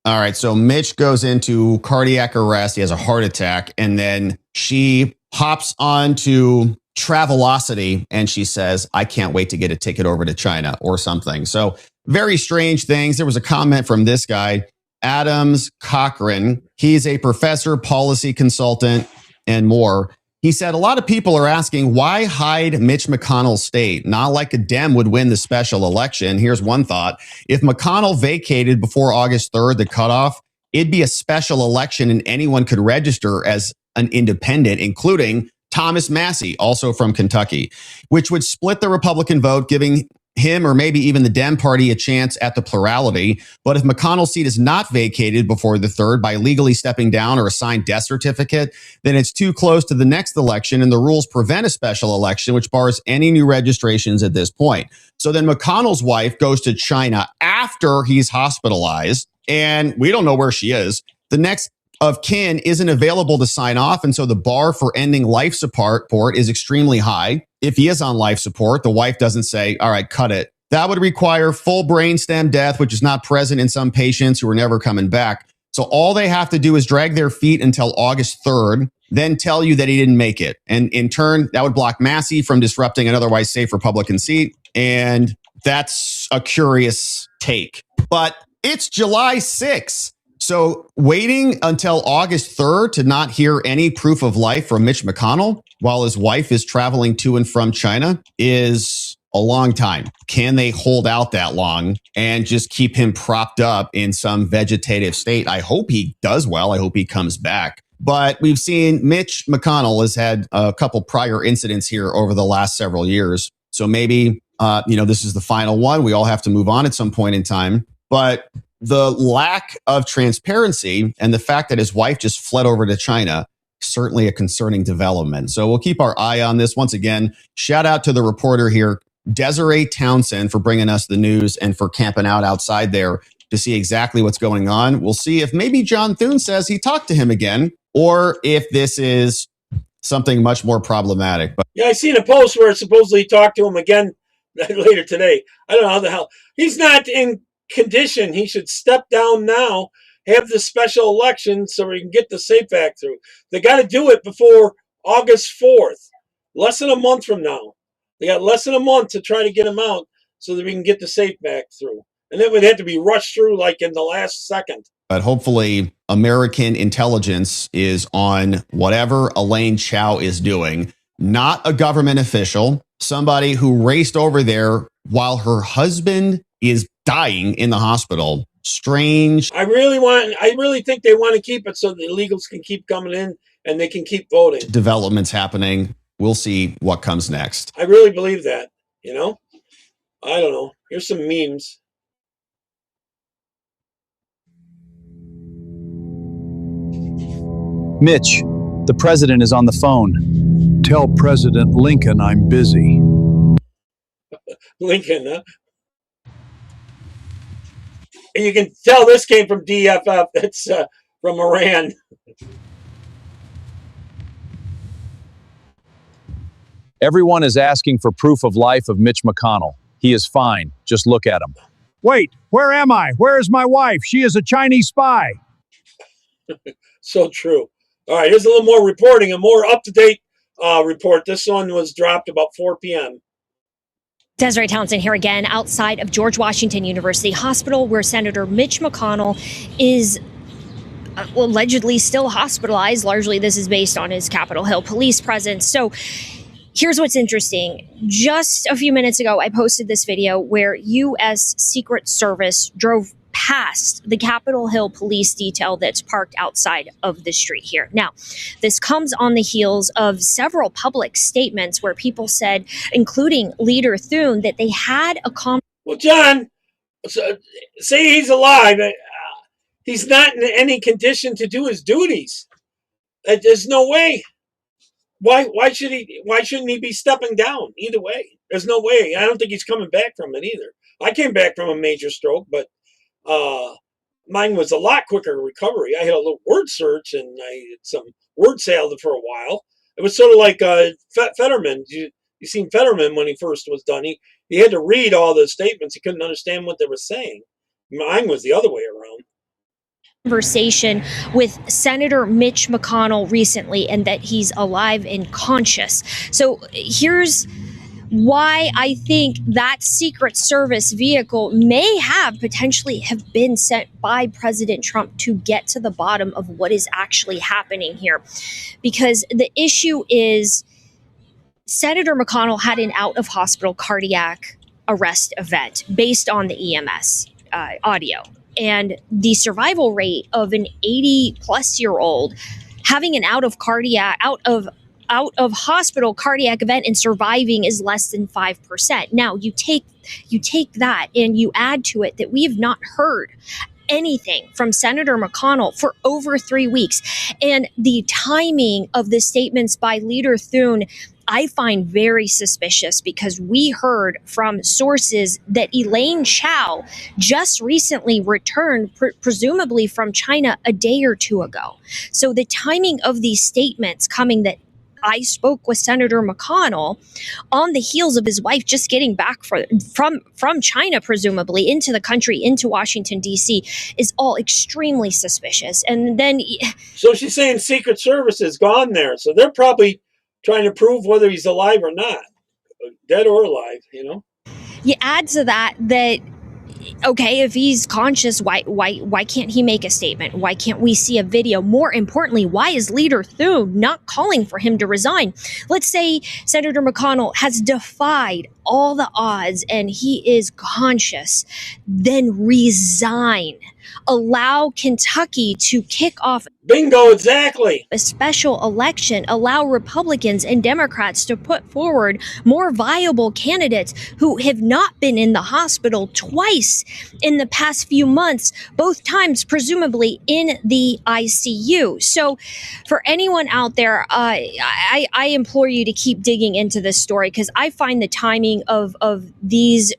All right, so Mitch goes into cardiac arrest. He has a heart attack, and then she hops onto Travelocity and she says, I can't wait to get a ticket over to China or something. So very strange things. There was a comment from this guy. Adams Cochran. He's a professor, policy consultant, and more. He said a lot of people are asking, why hide Mitch McConnell's state? Not like a Dem would win the special election. Here's one thought. If McConnell vacated before August 3rd, the cutoff, it'd be a special election and anyone could register as an independent, including Thomas Massie, also from Kentucky, which would split the Republican vote, giving him or maybe even the Dem party a chance at the plurality. But if McConnell's seat is not vacated before the 3rd by legally stepping down or a signed death certificate, then it's too close to the next election and the rules prevent a special election, which bars any new registrations at this point. So then McConnell's wife goes to China after he's hospitalized, and we don't know where she is. The next of kin isn't available to sign off, and so the bar for ending life support is extremely high. If he is on life support, the wife doesn't say, all right, cut it. That would require full brainstem death, which is not present in some patients who are never coming back. So all they have to do is drag their feet until August 3rd, then tell you that he didn't make it. And in turn, that would block Massie from disrupting an otherwise safe Republican seat. And that's a curious take. But it's July 6th. So waiting until August 3rd to not hear any proof of life from Mitch McConnell while his wife is traveling to and from China is a long time. Can they hold out that long and just keep him propped up in some vegetative state? I hope he does well. I hope he comes back. But we've seen Mitch McConnell has had a couple prior incidents here over the last several years. So maybe, this is the final one. We all have to move on at some point in time. But the lack of transparency and the fact that his wife just fled over to China, certainly a concerning development. So we'll keep our eye on this. Once again, shout out to the reporter here, Desiree Townsend, for bringing us the news and for camping out outside there to see exactly what's going on. We'll see if maybe John Thune says he talked to him again, or if this is something much more problematic. But yeah, I seen a post where supposedly he talked to him again later today. I don't know how the hell. He's not in condition. He should step down now, have the special election so we can get the SAFE Act through. They got to do it before August 4th, less than a month from now. They got less than a month to try to get him out so that we can get the SAFE Act through. And it would have to be rushed through like in the last second. But hopefully American intelligence is on whatever Elaine Chao is doing, not a government official, somebody who raced over there while her husband is dying in the hospital. Strange. I really think they want to keep it so the illegals can keep coming in and they can keep voting. Developments happening. We'll see what comes next. I really believe that, I don't know. Here's some memes. Mitch, the president is on the phone. Tell President Lincoln I'm busy. Lincoln, huh? And you can tell this came from DFF. It's from Iran. Everyone is asking for proof of life of Mitch McConnell. He is fine. Just look at him. Wait, where am I? Where is my wife? She is a Chinese spy. So true. All right, here's a little more reporting, a more up-to-date report. This one was dropped about 4 p.m. Desiree Townsend here again outside of George Washington University Hospital, where Senator Mitch McConnell is allegedly still hospitalized. Largely, this is based on his Capitol Hill police presence. So here's what's interesting. Just a few minutes ago, I posted this video where U.S. Secret Service drove past the Capitol Hill police detail that's parked outside of the street here. Now, this comes on the heels of several public statements where people said, including Leader Thune, that they had a Well, John, say he's alive. He's not in any condition to do his duties. There's no way. Why shouldn't he be stepping down? Either way, there's no way. I don't think he's coming back from it either. I came back from a major stroke, but mine was a lot quicker recovery. I had a little word search and I had some word salad for a while. It was sort of like Fetterman. You seen Fetterman when he first was done. He had to read all the statements. He couldn't understand what they were saying. Mine was the other way around. Conversation with Senator Mitch McConnell recently, and that he's alive and conscious. So here's why I think that Secret Service vehicle may have potentially have been sent by President Trump to get to the bottom of what is actually happening here. Because the issue is Senator McConnell had an out-of-hospital cardiac arrest event based on the EMS audio. And the survival rate of an 80-plus-year-old having an out of hospital cardiac event and surviving is less than 5%. Now you take that and you add to it that we have not heard anything from Senator McConnell for over 3 weeks. And the timing of the statements by Leader Thune, I find very suspicious, because we heard from sources that Elaine Chao just recently returned, presumably from China, a day or two ago. So the timing of these statements coming that I spoke with Senator McConnell on the heels of his wife just getting back from China, presumably into the country, into Washington, D.C., is all extremely suspicious. And then, so she's saying Secret Service is gone there. So they're probably trying to prove whether he's alive or not, dead or alive, you know? You add to that, okay, if he's conscious, why can't he make a statement? Why can't we see a video? More importantly, why is Leader Thune not calling for him to resign? Let's say Senator McConnell has defied all the odds and he is conscious, then resign. Allow Kentucky to kick off bingo, exactly, a special election, allow Republicans and Democrats to put forward more viable candidates who have not been in the hospital twice in the past few months, both times presumably in the ICU. So for anyone out there, I implore you to keep digging into this story, because I find the timing of these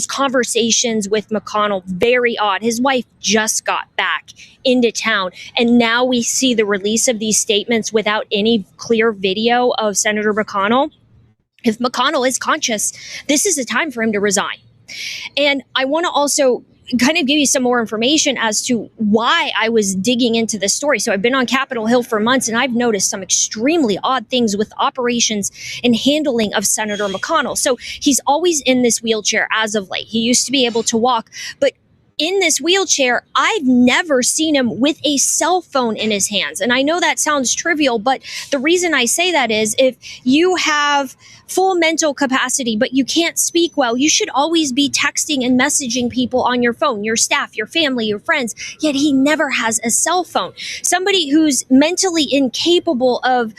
conversations with McConnell very odd. His wife just got back into town, and now we see the release of these statements without any clear video of Senator McConnell. If McConnell is conscious, this is the time for him to resign. And I want to also kind of give you some more information as to why I was digging into this story. So I've been on Capitol Hill for months, and I've noticed some extremely odd things with operations and handling of Senator McConnell. So he's always in this wheelchair as of late. He used to be able to walk, but in this wheelchair, I've never seen him with a cell phone in his hands. And I know that sounds trivial, but the reason I say that is if you have full mental capacity, but you can't speak well, you should always be texting and messaging people on your phone, your staff, your family, your friends, yet he never has a cell phone. Somebody who's mentally incapable of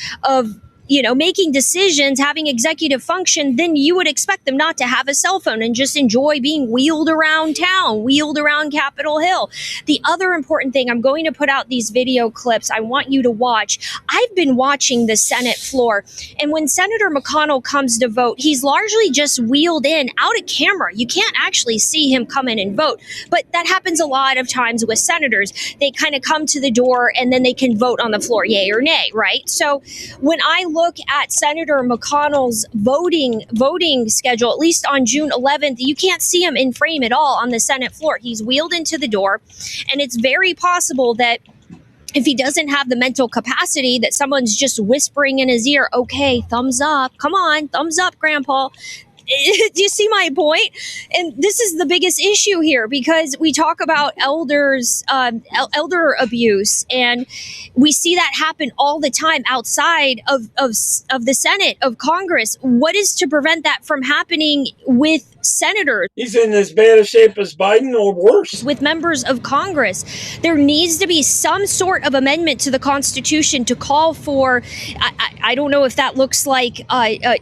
making decisions, having executive function, then you would expect them not to have a cell phone and just enjoy being wheeled around town, wheeled around Capitol Hill. The other important thing, I'm going to put out these video clips I want you to watch. I've been watching the Senate floor, and when Senator McConnell comes to vote, he's largely just wheeled in out of camera. You can't actually see him come in and vote, but that happens a lot of times with senators. They kind of come to the door and then they can vote on the floor, yay or nay, right? So when I look at Senator McConnell's voting schedule, at least on June 11th, you can't see him in frame at all on the Senate floor. He's wheeled into the door, and it's very possible that if he doesn't have the mental capacity, that someone's just whispering in his ear, okay, thumbs up, come on, thumbs up, Grandpa. Do you see my point? And this is the biggest issue here, because we talk about elder abuse, and we see that happen all the time outside of the Senate, of Congress. What is to prevent that from happening with senators? He's in as bad a shape as Biden or worse. With members of Congress, there needs to be some sort of amendment to the Constitution to call for, I don't know if that looks like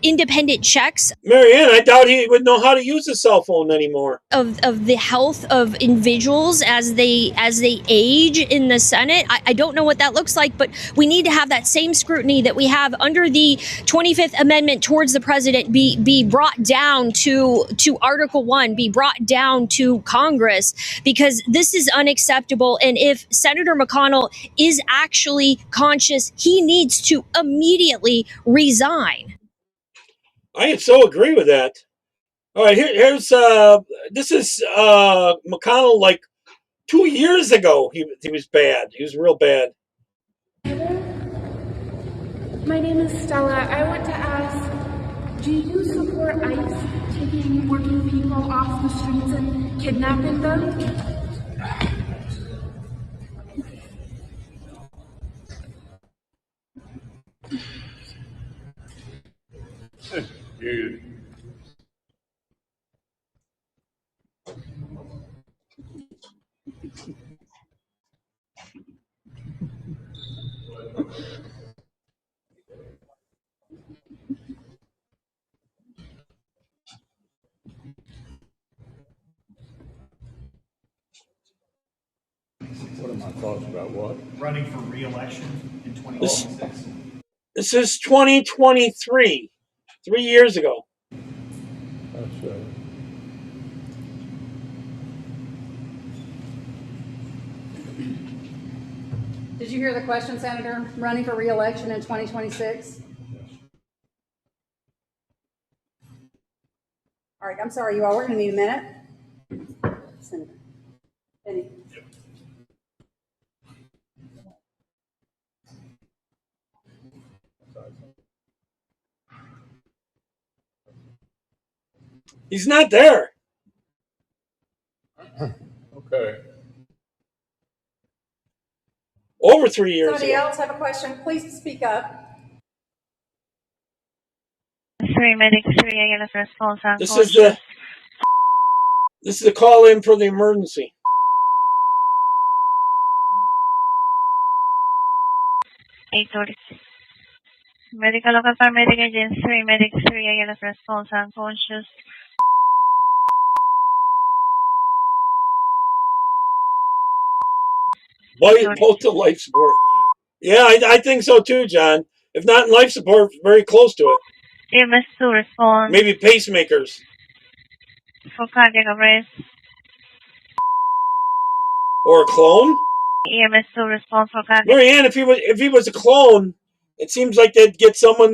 independent checks. Marianne, I doubt he would know how to use a cell phone anymore. Of the health of individuals as they age in the Senate. I don't know what that looks like, but we need to have that same scrutiny that we have under the 25th Amendment towards the president be brought down to Article 1, be brought down to Congress, because this is unacceptable. And if Senator McConnell is actually conscious, he needs to immediately resign. I so agree with that. All right, here's this is McConnell like 2 years ago. He was bad. He was real bad. My name is Stella. I want to ask, Do you support ICE taking working people off the streets and kidnapping them? What are my thoughts about what? Running for re-election in 2026. This is 2023, 3 years ago. That's Did you hear the question, Senator? Running for re-election in 2026? All right, I'm sorry, you all. We're going to need a minute. Senator. Benny. He's not there. okay. Over 3 years Somebody ago. else have a question? Please speak up. This is the call in for the emergency. Medical officer, medic agent 3, medic 3, ALS response unconscious. Both to life support. Yeah, I think so too, John. If not in life support, very close to it. EMS 2 response. Maybe pacemakers. For cardiac arrest. Or a clone? EMS 2 response for cardiac. Marianne, if he was a clone, it seems like they'd get someone